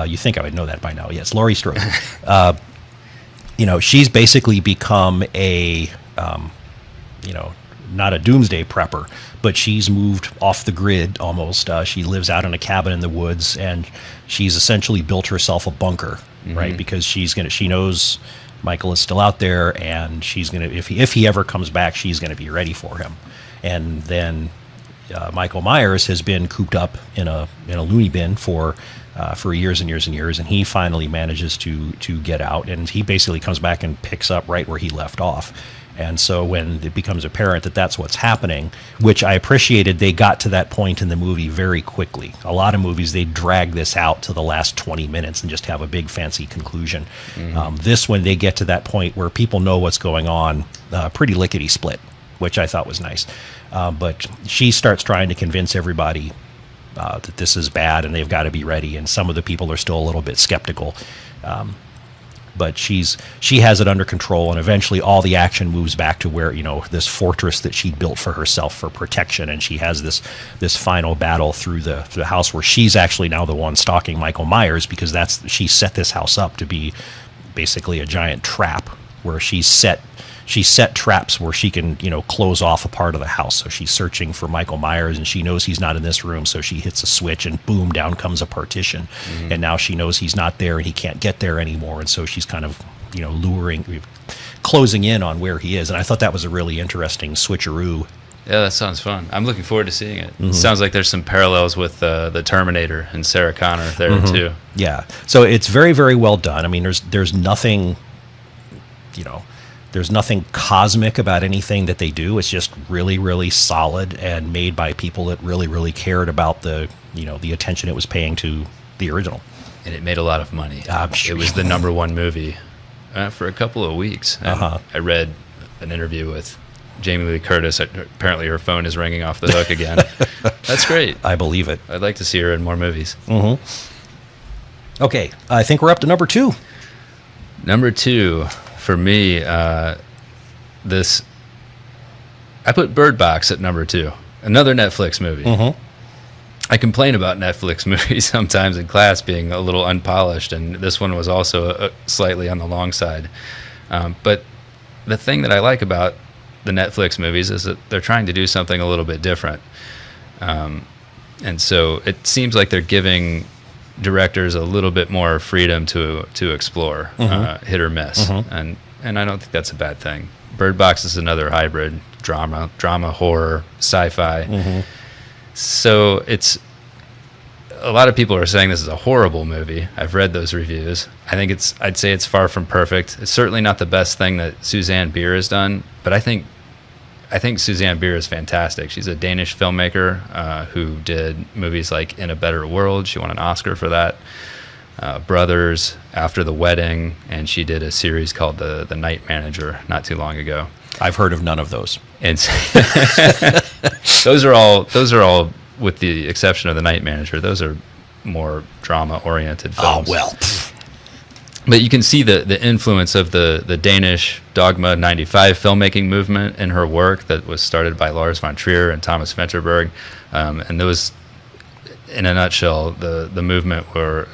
S1: You think I would know that by now? Yes, Laurie Strode. she's basically become a, not a doomsday prepper, but she's moved off the grid almost. She lives out in a cabin in the woods, and she's essentially built herself a bunker, right? Because she knows Michael is still out there, and she's gonna, if he ever comes back, she's gonna be ready for him. And then Michael Myers has been cooped up in a loony bin for years and years and years, and he finally manages to get out, and he basically comes back and picks up right where he left off. And so when it becomes apparent that that's what's happening, which I appreciated, they got to that point in the movie very quickly. A lot of movies, they drag this out to the last 20 minutes and just have a big fancy conclusion. This one, they get to that point where people know what's going on, pretty lickety split, which I thought was nice. But she starts trying to convince everybody that this is bad and they've got to be ready. And some of the people are still a little bit skeptical. But she has it under control, and eventually all the action moves back to where, this fortress that she built for herself for protection, and she has this final battle through the house where she's actually now the one stalking Michael Myers, because she set this house up to be basically a giant trap where she set traps where she can, close off a part of the house. So she's searching for Michael Myers, and she knows he's not in this room. So she hits a switch, and boom, down comes a partition. And now she knows he's not there, and he can't get there anymore. And so she's kind of, closing in on where he is. And I thought that was a really interesting switcheroo.
S2: Yeah, that sounds fun. I'm looking forward to seeing it. It sounds like there's some parallels with the Terminator and Sarah Connor there too.
S1: Yeah. So it's very, very well done. I mean, there's nothing, there's nothing cosmic about anything that they do. It's just really, really solid and made by people that really, really cared about the attention it was paying to the original.
S2: And it made a lot of money.
S1: I'm sure.
S2: It was the number one movie for a couple of weeks. I read an interview with Jamie Lee Curtis. Apparently her phone is ringing off the hook again. That's great.
S1: I believe it.
S2: I'd like to see her in more movies.
S1: Okay, I think we're up to number 2.
S2: Number 2. For me, I put Bird Box at number 2. Another Netflix movie. I complain about Netflix movies sometimes in class being a little unpolished, and this one was also slightly on the long side. But the thing that I like about the Netflix movies is that they're trying to do something a little bit different. And so it seems like they're giving directors a little bit more freedom to explore, hit or miss, and I don't think that's a bad thing. Bird Box is another hybrid drama, horror, sci-fi. So it's, a lot of people are saying this is a horrible movie. I've read those reviews. I'd say it's far from perfect. It's certainly not the best thing that Suzanne Bier has done, but I think Suzanne Bier is fantastic. She's a Danish filmmaker who did movies like In a Better World. She won an Oscar for that. Brothers, After the Wedding, and she did a series called The Night Manager not too long ago.
S1: I've heard of none of those.
S2: And those are all, with the exception of The Night Manager, those are more drama-oriented films.
S1: Oh, well.
S2: But you can see the influence of the Danish Dogma 95 filmmaking movement in her work that was started by Lars von Trier and Thomas Vinterberg. And those, in a nutshell, the movement where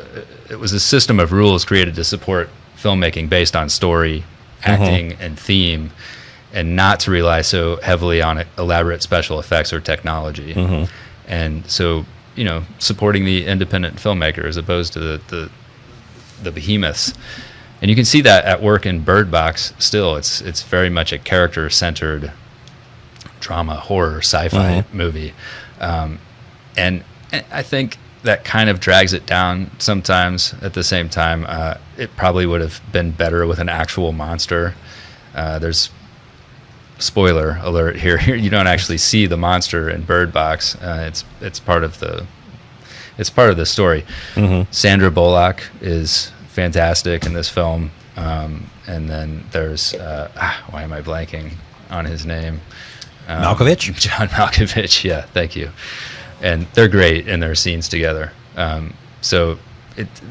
S2: it was a system of rules created to support filmmaking based on story, acting, and theme, and not to rely so heavily on elaborate special effects or technology. And so, supporting the independent filmmaker as opposed to the behemoths. And you can see that at work in Bird Box still. It's very much a character-centered drama, horror, sci-fi movie. And I think that kind of drags it down sometimes. At the same time, it probably would have been better with an actual monster. There's spoiler alert here. You don't actually see the monster in Bird Box. It's part of the story. Sandra Bullock is fantastic in this film, and then there's why am I blanking on his name?
S1: Malkovich?
S2: John Malkovich. Yeah, thank you. And they're great in their scenes together. So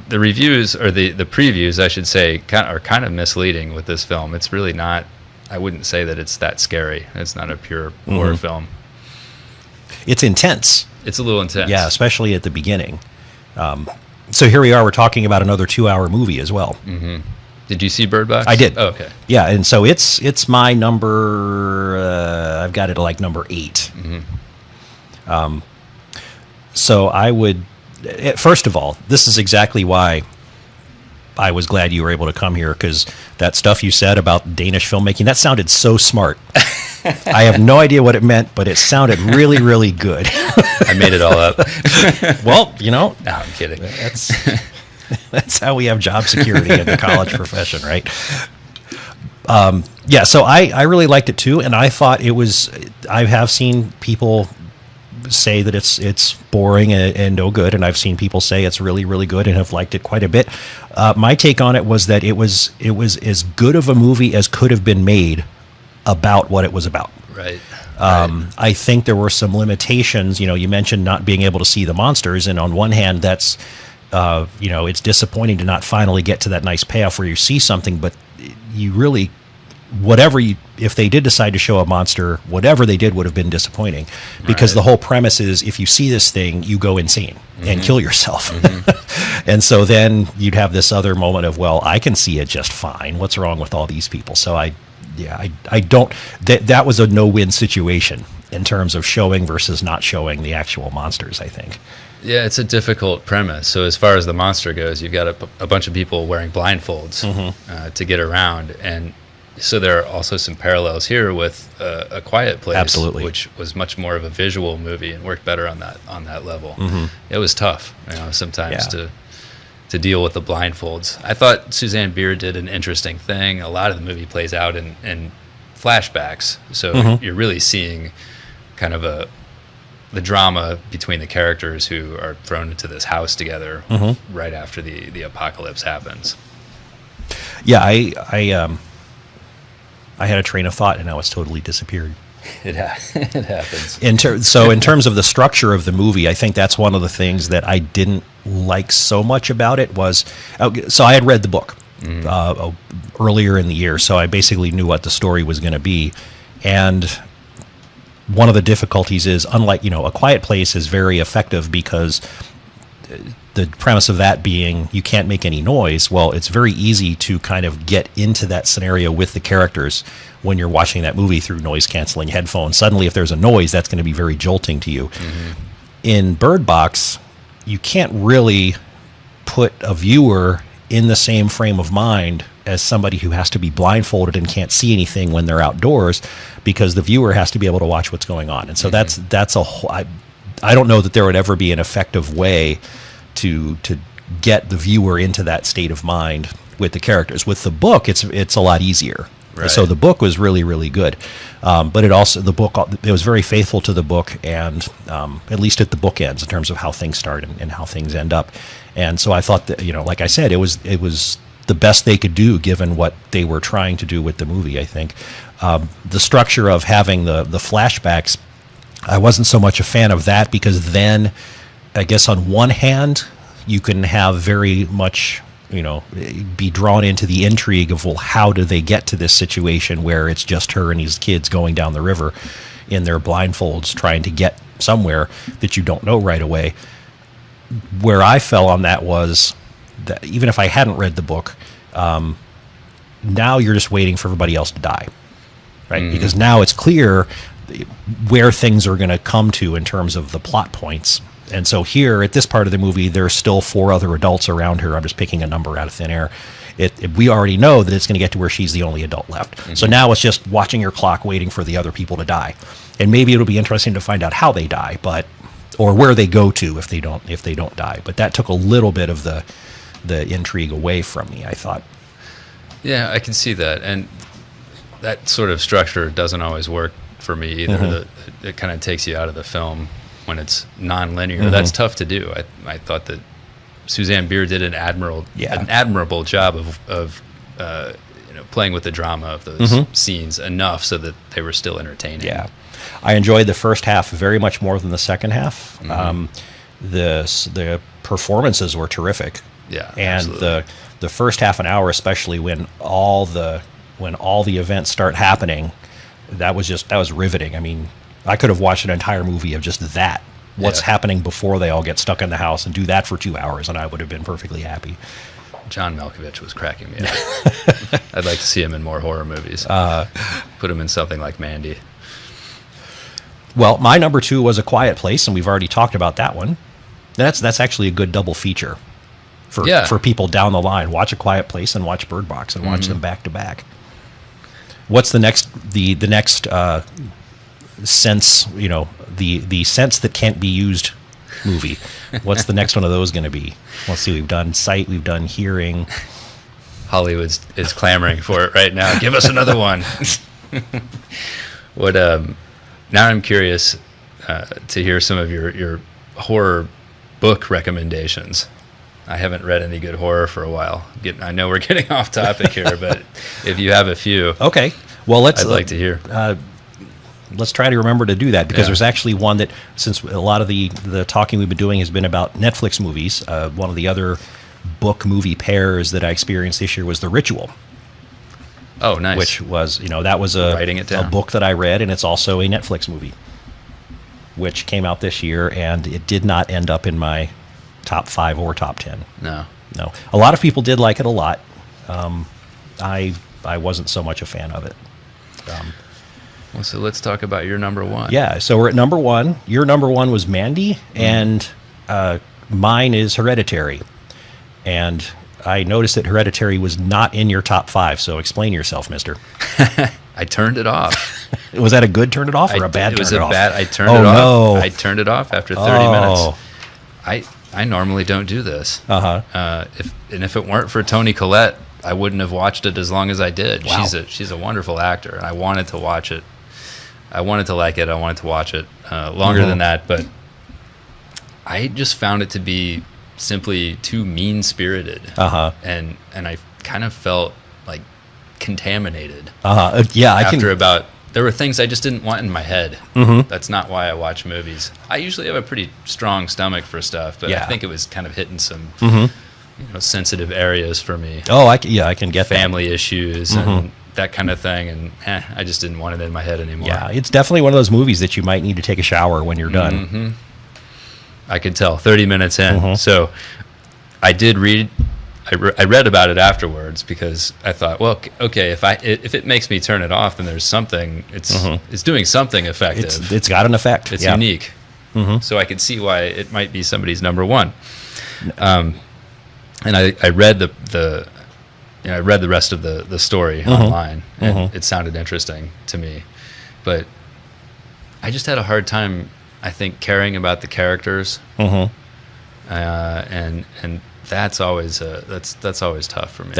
S2: the reviews, or the previews, I should say, are kind of misleading with this film. It's really not. I wouldn't say that it's that scary. It's not a pure horror film.
S1: It's intense.
S2: It's a little intense.
S1: Yeah, especially at the beginning. So here we are. We're talking about another 2-hour movie as well.
S2: Did you see Bird Box?
S1: I did.
S2: Oh, okay.
S1: Yeah, and so it's my number. I've got it at like number 8. So I would. First of all, this is exactly why I was glad you were able to come here, because that stuff you said about Danish filmmaking, that sounded so smart. I have no idea what it meant, but it sounded really, really good.
S2: I made it all up.
S1: Well, no,
S2: I'm kidding.
S1: That's how we have job security in the college profession, right? Yeah, so I really liked it too, and I thought it was. I have seen people say that it's boring and no good, and I've seen people say it's really, really good and have liked it quite a bit. My take on it was that it was as good of a movie as could have been made about what it was about.
S2: Right.
S1: I think there were some limitations. You mentioned not being able to see the monsters, and on one hand, that's it's disappointing to not finally get to that nice payoff where you see something, but you really, if they did decide to show a monster, whatever they did would have been disappointing, because the whole premise is if you see this thing, you go insane and kill yourself. And so then you'd have this other moment of, well, I can see it just fine. What's wrong with all these people? So I don't, that was a no-win situation in terms of showing versus not showing the actual monsters, I think.
S2: Yeah, it's a difficult premise. So as far as the monster goes, you've got a bunch of people wearing blindfolds to get around, and so there are also some parallels here with A Quiet Place,
S1: absolutely,
S2: which was much more of a visual movie and worked better on that level. It was tough, sometimes to deal with the blindfolds. I thought Susanne Bier did an interesting thing. A lot of the movie plays out in flashbacks, so you're really seeing kind of the drama between the characters who are thrown into this house together right after the apocalypse happens.
S1: Yeah, I had a train of thought and now it's totally disappeared.
S2: It happens.
S1: In terms of the structure of the movie, I think that's one of the things that I didn't like so much about it was, so I had read the book earlier in the year, so I basically knew what the story was going to be. And one of the difficulties is, unlike, A Quiet Place is very effective because the premise of that being you can't make any noise. Well, it's very easy to kind of get into that scenario with the characters when you're watching that movie through noise-canceling headphones. Suddenly, if there's a noise, that's going to be very jolting to you. In Bird Box, you can't really put a viewer in the same frame of mind as somebody who has to be blindfolded and can't see anything when they're outdoors, because the viewer has to be able to watch what's going on. And so that's a whole... I don't know that there would ever be an effective way to get the viewer into that state of mind with the characters. With the book, it's a lot easier. Right. So the book was really, really good, but it was very faithful to the book, and at least at the book ends in terms of how things start and how things end up. And so I thought that, like I said, it was the best they could do given what they were trying to do with the movie. I think the structure of having the flashbacks, I wasn't so much a fan of that, because then I guess on one hand you can have very much, be drawn into the intrigue of, well, how do they get to this situation where it's just her and these kids going down the river in their blindfolds trying to get somewhere that you don't know right away. Where I fell on that was that even if I hadn't read the book, now you're just waiting for everybody else to die, right? Because now it's clear where things are going to come to in terms of the plot points. And so here, at this part of the movie, there's still 4 other adults around her. I'm just picking a number out of thin air. We already know that it's going to get to where she's the only adult left. So now it's just watching your clock, waiting for the other people to die. And maybe it'll be interesting to find out how they die, or where they go to if they don't die. But that took a little bit of the intrigue away from me, I thought.
S2: Yeah, I can see that. And that sort of structure doesn't always work for me either. It kind of takes you out of the film when it's non-linear. That's tough to do. I thought that Susanne Bier did an admirable job of playing with the drama of those scenes enough so that they were still entertaining.
S1: Yeah, I enjoyed the first half very much more than the second half. The performances were terrific.
S2: Yeah,
S1: and
S2: absolutely.
S1: the first half an hour, especially when all the events start happening, that was riveting. I mean, I could have watched an entire movie of just that. What's happening before they all get stuck in the house, and do that for 2 hours, and I would have been perfectly happy.
S2: John Malkovich was cracking me up. I'd like to see him in more horror movies. Put him in something like Mandy.
S1: Well, my number 2 was A Quiet Place, and we've already talked about that one. That's actually a good double feature for people down the line. Watch A Quiet Place and watch Bird Box and watch them back to back. What's the next sense, the sense that can't be used movie? What's the next one of those going to be? Let's see. We've done sight. We've done hearing.
S2: Hollywood is clamoring for it right now. Give us another one. What? Now I'm curious to hear some of your horror book recommendations. I haven't read any good horror for a while. I know we're getting off topic here, but if you have a few,
S1: okay. Well,
S2: I'd like to hear.
S1: Let's try to remember to do that, because there's actually one that, since a lot of the talking we've been doing has been about Netflix movies, one of the other book movie pairs that I experienced this year was The Ritual.
S2: Oh, nice.
S1: Which was, that was a book that I read, and it's also a Netflix movie, which came out this year, and it did not end up in my top 5 or top 10.
S2: No.
S1: A lot of people did like it a lot. I wasn't so much a fan of it.
S2: Well, so let's talk about your number 1.
S1: Yeah, so we're at number 1. Your number 1 was Mandy, and mine is Hereditary. And I noticed that Hereditary was not in your top 5, so explain yourself, mister.
S2: I turned it off.
S1: Was that a good turn it off or a bad turn it off?
S2: It was a bad. I turned it off. No. I turned it off after 30 minutes. I normally don't do this. If it weren't for Toni Collette, I wouldn't have watched it as long as I did.
S1: Wow.
S2: She's a wonderful actor, and I wanted to watch it. I wanted to like it. I wanted to watch it longer than that, but I just found it to be simply too mean-spirited. And I kind of felt like contaminated.
S1: Yeah,
S2: there were things I just didn't want in my head. That's not why I watch movies. I usually have a pretty strong stomach for stuff, but I think it was kind of hitting some sensitive areas for me.
S1: Oh, I can get
S2: family issues and that kind of thing, and I just didn't want it in my head anymore.
S1: Yeah, it's definitely one of those movies that you might need to take a shower when you're done.
S2: I could tell 30 minutes in. So I did read. I read about it afterwards because I thought, well, okay, if it makes me turn it off, then there's something. It's doing something effective.
S1: It's got an effect.
S2: It's unique. So I could see why it might be somebody's number 1. And I read I read the rest of the story online, and it sounded interesting to me, but I just had a hard time, I think, caring about the characters, and that's always that's always tough for me.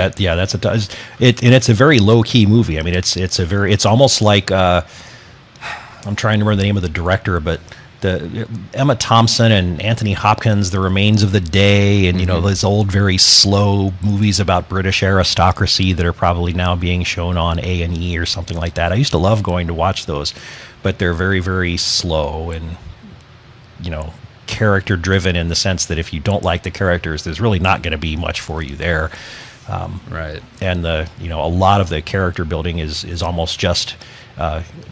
S1: It's a very low key movie. I mean, it's almost like I'm trying to remember the name of the director, but the Emma Thompson and Anthony Hopkins, The Remains of the Day, and those old, very slow movies about British aristocracy that are probably now being shown on A&E or something like that. I used to love going to watch those, but they're very, very slow and character driven in the sense that if you don't like the characters, there's really not going to be much for you there.
S2: Right.
S1: And a lot of the character building is almost just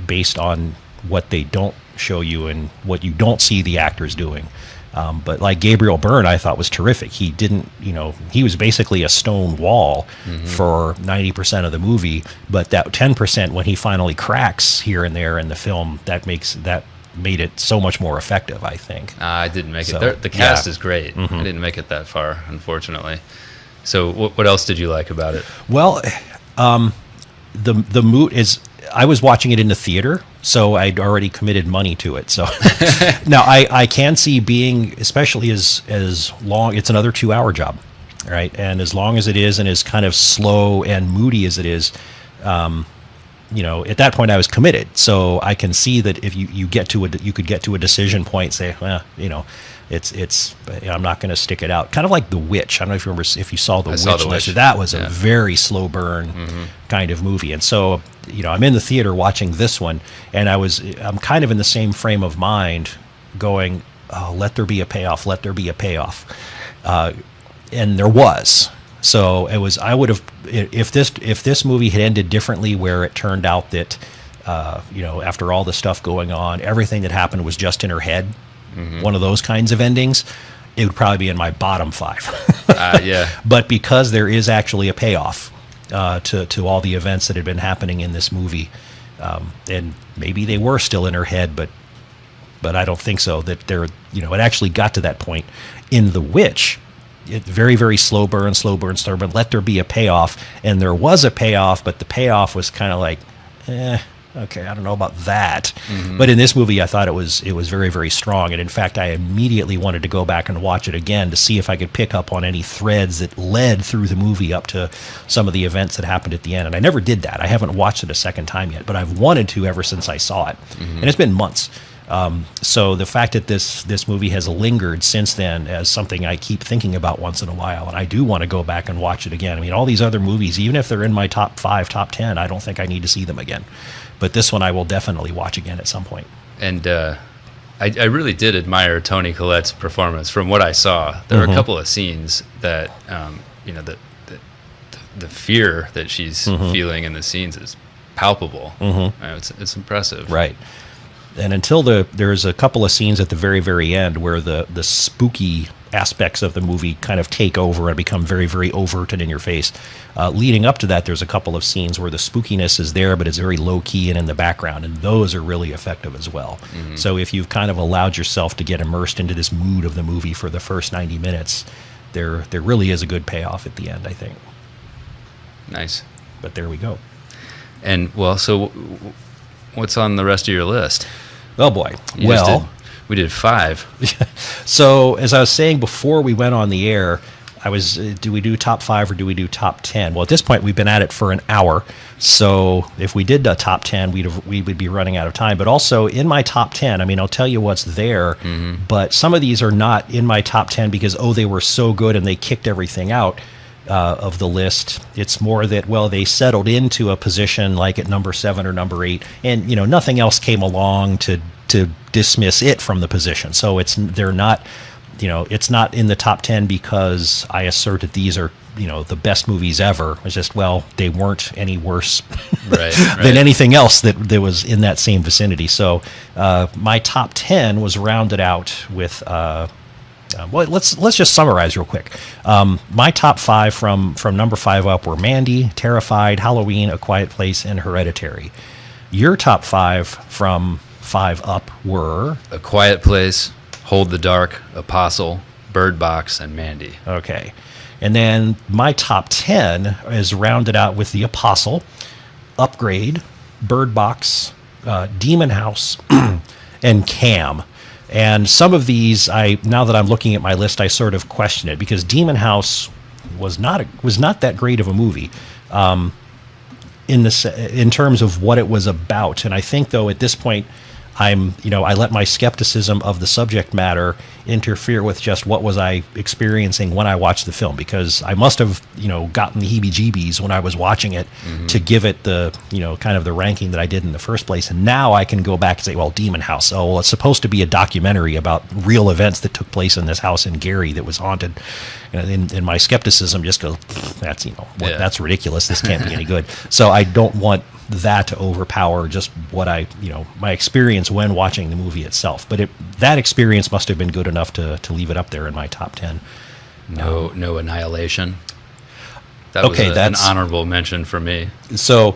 S1: based on what they don't show you and what you don't see the actors doing. But like Gabriel Byrne, I thought was terrific. He didn't, he was basically a stone wall for 90% of the movie, but that 10% when he finally cracks here and there in the film, that made it so much more effective, I think.
S2: I didn't make it. The cast is great. I didn't make it that far, unfortunately. So what else did you like about it?
S1: Well, the mood is, I was watching it in the theater, so I'd already committed money to it. So now I can see being, especially as long, it's another 2-hour job, right? And as long as it is, and as kind of slow and moody as it is, at that point I was committed. So I can see that if you could get to a decision point, say, well, I'm not going to stick it out. Kind of like The Witch. I don't know if you remember, if you saw The Witch. That was a very slow burn kind of movie. And so, I'm in the theater watching this one, and I'm kind of in the same frame of mind, going, "Oh, let there be a payoff. Let there be a payoff," and there was. So it was. I would have, if this movie had ended differently, where it turned out that, after all the stuff going on, everything that happened was just in her head. One of those kinds of endings, it would probably be in my bottom 5.
S2: Yeah.
S1: But because there is actually a payoff to all the events that had been happening in this movie, and maybe they were still in her head, but I don't think so. That it actually got to that point in The Witch. It very, very slow burn, but let there be a payoff, and there was a payoff, but the payoff was kind of like, okay, I don't know about that. Mm-hmm. But in this movie, I thought it was very, very strong, and in fact, I immediately wanted to go back and watch it again to see if I could pick up on any threads that led through the movie up to some of the events that happened at the end. And I never did that. I haven't watched it a second time yet, but I've wanted to ever since I saw it, and it's been months. So the fact that this movie has lingered since then as something I keep thinking about once in a while, and I do want to go back and watch it again. I mean, all these other movies, even if they're in my top 5, top 10, I don't think I need to see them again. But this one I will definitely watch again at some point.
S2: And I really did admire Toni Collette's performance. From what I saw, there were a couple of scenes that, the fear that she's feeling in the scenes is palpable. It's impressive.
S1: Right. And until there's a couple of scenes at the very, very end where the spooky aspects of the movie kind of take over and become very, very overt and in your face. Leading up to that, there's a couple of scenes where the spookiness is there, but it's very low key and in the background, and those are really effective as well. So if you've kind of allowed yourself to get immersed into this mood of the movie for the first 90 minutes, there really is a good payoff at the end, I think.
S2: Nice.
S1: But there we go.
S2: And so what's on the rest of your list?
S1: Oh boy.
S2: We did 5.
S1: So as I was saying before we went on the air, do we do top 5 or do we do top 10? Well, at this point we've been at it for an hour, so if we did a top 10, we would be running out of time. But also in my top 10, I mean, I'll tell you what's there, but some of these are not in my top 10 because they were so good and they kicked everything out of the list. It's more that, they settled into a position like at number 7 or number 8, and nothing else came along to dismiss it from the position. So they're not, it's not in the top 10 because I assert that these are the best movies ever. It's just, they weren't any worse than anything else that was in that same vicinity. So my top 10 was rounded out with. Let's just summarize real quick. My top 5 from number 5 up were Mandy, Terrified, Halloween, A Quiet Place, and Hereditary. Your top 5 from 5 up were
S2: A Quiet Place, Hold the Dark, Apostle, Bird Box, and Mandy.
S1: Okay. And then my top 10 is rounded out with The Apostle, Upgrade, Bird Box, Demon House, and Cam. And some of these, now that I'm looking at my list, I sort of question it because Demon House was not that great of a movie in terms of what it was about. And I think though at this point, I let my skepticism of the subject matter interfere with just what was I experiencing when I watched the film, because I must have, gotten the heebie-jeebies when I was watching it to give it the, kind of the ranking that I did in the first place. And now I can go back and say, Demon House. It's supposed to be a documentary about real events that took place in this house in Gary that was haunted. And my skepticism just goes, that's, that's ridiculous. This can't be any good. So I don't want that to overpower just what my experience when watching the movie itself. But that experience must have been good enough to leave it up there in my top 10.
S2: No Annihilation. That was an honorable mention for me.
S1: So,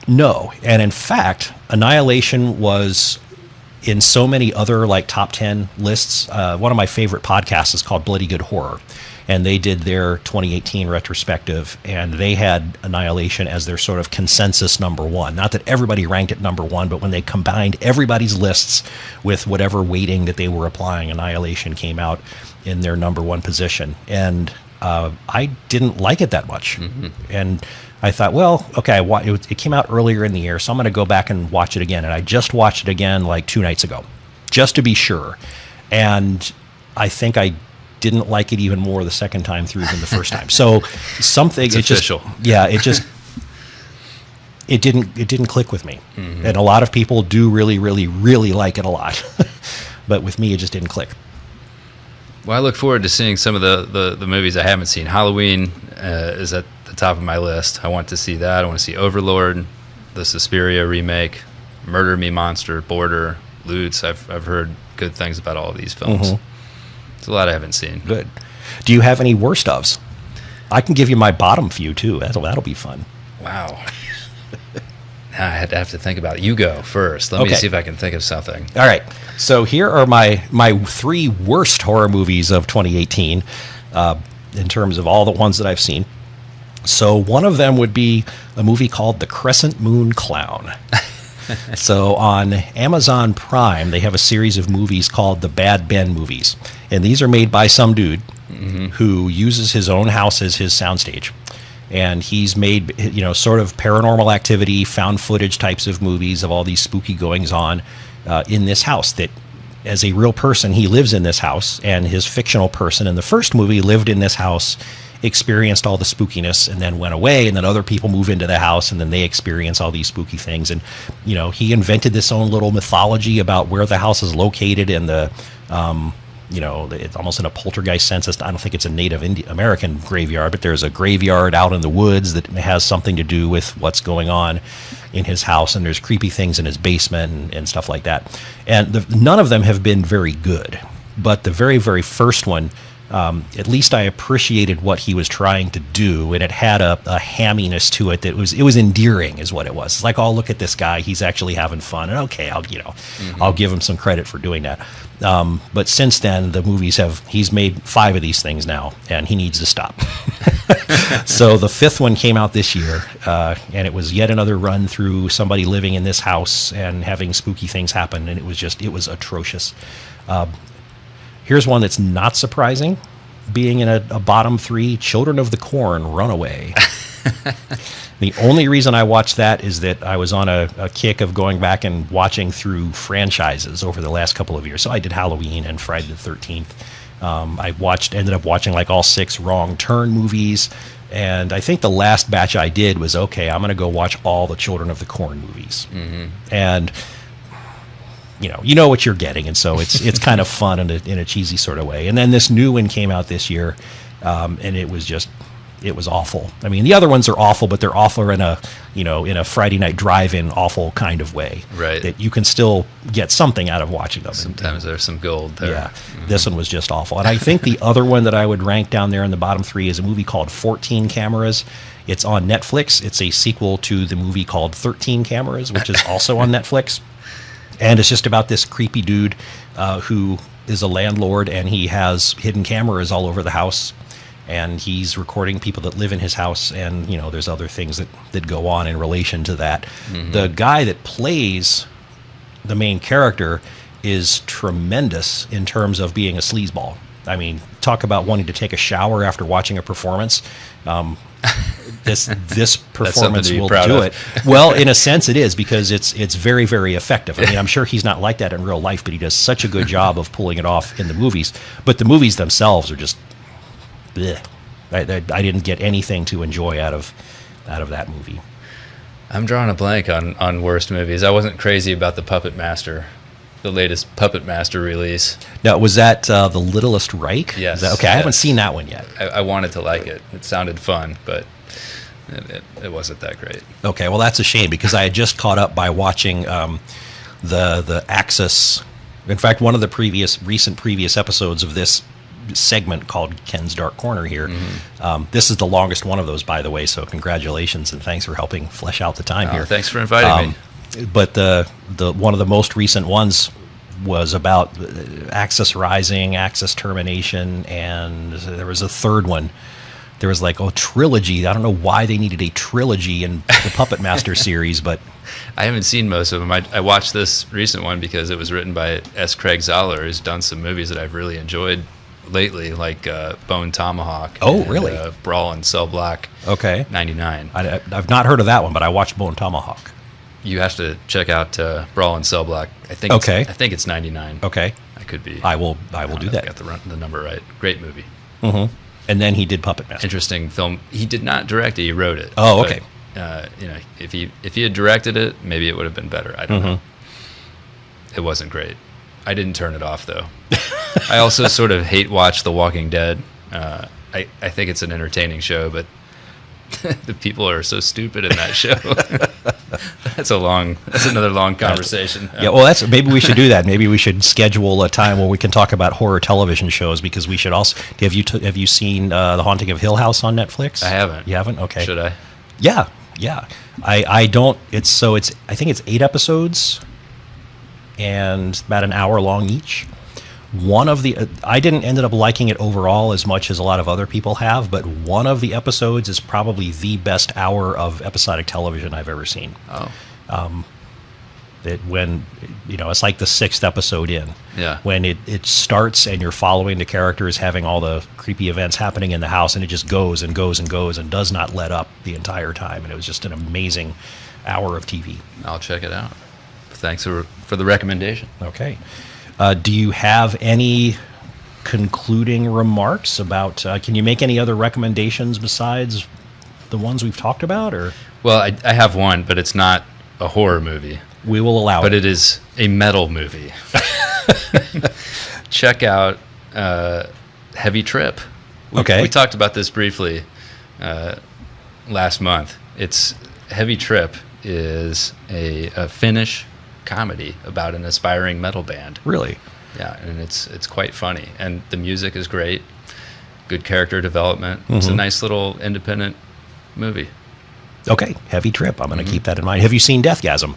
S1: no. And in fact, Annihilation was in so many other top 10 lists. One of my favorite podcasts is called Bloody Good Horror. And they did their 2018 retrospective, and they had Annihilation as their sort of consensus number 1. Not that everybody ranked it number 1, but when they combined everybody's lists with whatever weighting that they were applying, Annihilation came out in their number 1 position. And I didn't like it that much. And I thought, it came out earlier in the year, so I'm going to go back and watch it again. And I just watched it again 2 nights ago, just to be sure. And I think I didn't like it even more the second time through than the first time. So something
S2: it's official.
S1: It didn't click with me. And a lot of people do really, really, really like it a lot. But with me, it just didn't click.
S2: Well, I look forward to seeing some of the movies I haven't seen. Halloween is at the top of my list. I want to see that. I want to see Overlord, the Suspiria remake, Murder Me Monster, Border, Lutz. I've heard good things about all of these films. It's a lot I haven't seen.
S1: Good. Do you have any worst ofs? I can give you my bottom few too. That'll be fun.
S2: Wow. Now I had to have to think about it. You go first. Let me see if I can think of something.
S1: All right. So here are my 3 worst horror movies of 2018 in terms of all the ones that I've seen. So one of them would be a movie called The Crescent Moon Clown. So on Amazon Prime, they have a series of movies called the Bad Ben movies. And these are made by some dude who uses his own house as his soundstage. And he's made, sort of paranormal activity, found footage types of movies of all these spooky goings on in this house that, as a real person, he lives in this house. And his fictional person in the first movie lived in this house, experienced all the spookiness, and then went away. And then other people move into the house, and then they experience all these spooky things. And, he invented this own little mythology about where the house is located and the... it's almost in a poltergeist sense. I don't think it's a Native American graveyard, but there's a graveyard out in the woods that has something to do with what's going on in his house, and there's creepy things in his basement and stuff like that. And none of them have been very good, but the very, very first one, at least I appreciated what he was trying to do, and it had a hamminess to it that was endearing, is what it was. It's like, oh, look at this guy, he's actually having fun, and okay, I'll give him some credit for doing that. But since then, the movies he's made 5 of these things now, and he needs to stop. So the 5th one came out this year, and it was yet another run through somebody living in this house and having spooky things happen, and it was atrocious. Here's one that's not surprising, being in a bottom 3, Children of the Corn, Runaway. The only reason I watched that is that I was on a kick of going back and watching through franchises over the last couple of years. So I did Halloween and Friday the 13th. I ended up watching like all 6 Wrong Turn movies. And I think the last batch I did was, okay, I'm going to go watch all the Children of the Corn movies. Mm-hmm. And... you know what you're getting, and so it's kind of fun in a cheesy sort of way. And then this new one came out this year, and it was awful. I mean, the other ones are awful, but they're awful in a Friday night drive-in awful kind of way.
S2: Right.
S1: That you can still get something out of watching them.
S2: Sometimes there's some gold there.
S1: Yeah. Mm-hmm. This one was just awful. And I think the other one that I would rank down there in the bottom 3 is a movie called 14 Cameras. It's on Netflix. It's a sequel to the movie called 13 Cameras, which is also on Netflix. And it's just about this creepy dude who is a landlord, and he has hidden cameras all over the house, and he's recording people that live in his house, and there's other things that go on in relation to that. Mm-hmm. The guy that plays the main character is tremendous in terms of being a sleazeball. I mean, talk about wanting to take a shower after watching a performance. This performance will do it. Well, in a sense, it is, because it's very, very effective. I mean, I'm sure he's not like that in real life, but he does such a good job of pulling it off in the movies. But the movies themselves are just, bleh. I didn't get anything to enjoy out of that movie.
S2: I'm drawing a blank on worst movies. I wasn't crazy about the Puppet Master, the latest Puppet Master release.
S1: Now, was that The Littlest Reich?
S2: Yes.
S1: Okay, I haven't seen that one yet.
S2: I wanted to like it. It sounded fun, but it wasn't that great.
S1: Okay, well, that's a shame, because I had just caught up by watching the Axis. In fact, one of the recent previous episodes of this segment called Ken's Dark Corner here. Mm-hmm. This is the longest one of those, by the way, so congratulations, and thanks for helping flesh out the time here.
S2: Thanks for inviting me.
S1: But the one of the most recent ones was about Axis Rising, Axis Termination, and there was a third one. There was like a trilogy. I don't know why they needed a trilogy in the Puppet Master series, but
S2: I haven't seen most of them. I watched this recent one because it was written by S. Craig Zahler, who's done some movies that I've really enjoyed lately, like Bone Tomahawk.
S1: Oh, really?
S2: Brawl in Cell Block.
S1: Okay.
S2: 99.
S1: I've not heard of that one, but I watched Bone Tomahawk.
S2: You have to check out Brawl in Cell Block. I think it's 99.
S1: Okay.
S2: I could be.
S1: I will do that.
S2: Got the number right. Great movie.
S1: Mm-hmm. And then he did Puppet Master.
S2: Interesting film. He did not direct it. He wrote it.
S1: Oh, okay.
S2: But, if he had directed it, maybe it would have been better. I don't know. It wasn't great. I didn't turn it off, though. I also sort of hate watch The Walking Dead. I think it's an entertaining show, but the people are so stupid in that show. That's another long conversation.
S1: Yeah, well, maybe we should do that. Maybe we should schedule a time where we can talk about horror television shows, because we should also. Have you seen The Haunting of Hill House on Netflix?
S2: I haven't.
S1: You haven't? Okay.
S2: Should I?
S1: Yeah. I don't. I think it's 8 episodes, and about an hour long each. I didn't ended up liking it overall as much as a lot of other people have, but one of the episodes is probably the best hour of episodic television I've ever seen.
S2: Oh.
S1: It's like the 6th episode in.
S2: Yeah.
S1: When it starts and you're following the characters having all the creepy events happening in the house, and it just goes and goes and goes and does not let up the entire time. And it was just an amazing hour of TV.
S2: I'll check it out. Thanks for the recommendation.
S1: Okay. Do you have any concluding remarks about? Can you make any other recommendations besides the ones we've talked about? Or
S2: well, I have one, but it's not a horror movie.
S1: We will allow it.
S2: But it is a metal movie. Check out Heavy Trip. We talked about this briefly last month. Heavy Trip is a Finnish comedy about an aspiring metal band.
S1: Really?
S2: Yeah, and it's quite funny, and the music is great. Good character development. It's a nice little independent movie.
S1: Okay, Heavy Trip. I'm going to keep that in mind. Have you seen Deathgasm?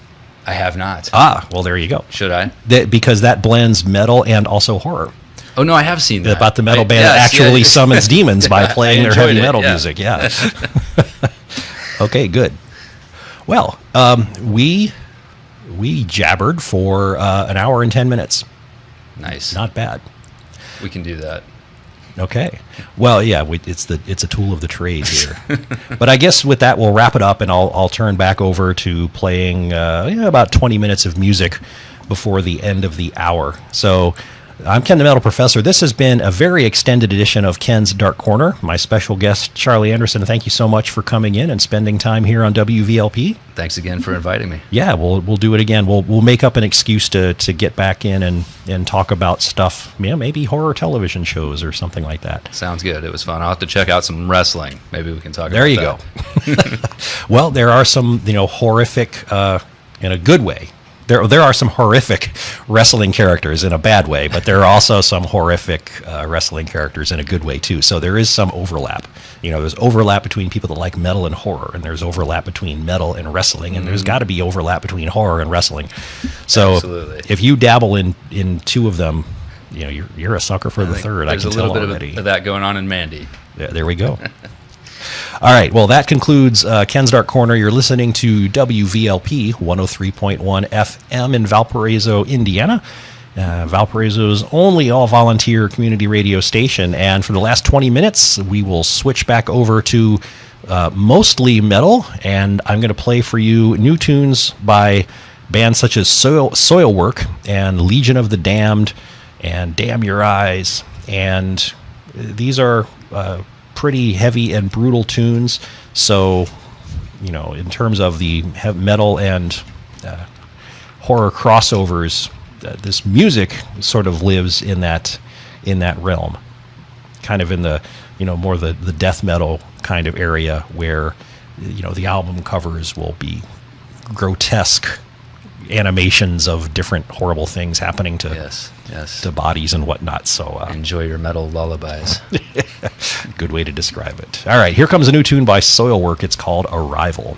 S2: I have not.
S1: Well, there you go.
S2: Should I?
S1: Because that blends metal and also horror.
S2: Oh no, I have seen that.
S1: About the metal band that actually summons demons by playing their heavy metal music. Yeah. Okay, good. Well, we jabbered for an hour and 10 minutes.
S2: Nice.
S1: Not bad.
S2: We can do that.
S1: Okay. Well, yeah, it's a tool of the trade here. But I guess with that, we'll wrap it up, and I'll turn back over to playing about 20 minutes of music before the end of the hour. So I'm Ken the Metal Professor. This has been a very extended edition of Ken's Dark Corner. My special guest, Charlie Anderson, thank you so much for coming in and spending time here on WVLP.
S2: Thanks again for inviting me.
S1: Yeah, we'll do it again. We'll make up an excuse to get back in and talk about stuff, maybe horror television shows or something like that.
S2: Sounds good. It was fun. I'll have to check out some wrestling. Maybe we can talk
S1: there
S2: about that.
S1: There you go. Well, there are some, horrific, in a good way. There are some horrific wrestling characters in a bad way, but there are also some horrific wrestling characters in a good way too. So there is some overlap. There's overlap between people that like metal and horror, and there's overlap between metal and wrestling, and there's got to be overlap between horror and wrestling. So
S2: absolutely.
S1: If you dabble in two of them, you're a sucker for the third. I can tell already. There's a little bit
S2: of that going on in Mandy.
S1: Yeah, there we go. All right, well, that concludes Ken's Dark Corner. You're listening to WVLP 103.1 FM in Valparaiso, Indiana. Valparaiso's only all-volunteer community radio station. And for the last 20 minutes, we will switch back over to mostly metal. And I'm going to play for you new tunes by bands such as Soilwork and Legion of the Damned and Damn Your Eyes. And these are pretty heavy and brutal tunes. So, in terms of the metal and horror crossovers, this music sort of lives in that realm, kind of in the more the death metal kind of area where the album covers will be grotesque animations of different horrible things happening to to bodies and whatnot. So
S2: enjoy your metal lullabies.
S1: Good way to describe it. All right, here comes a new tune by Soilwork. It's called Arrival.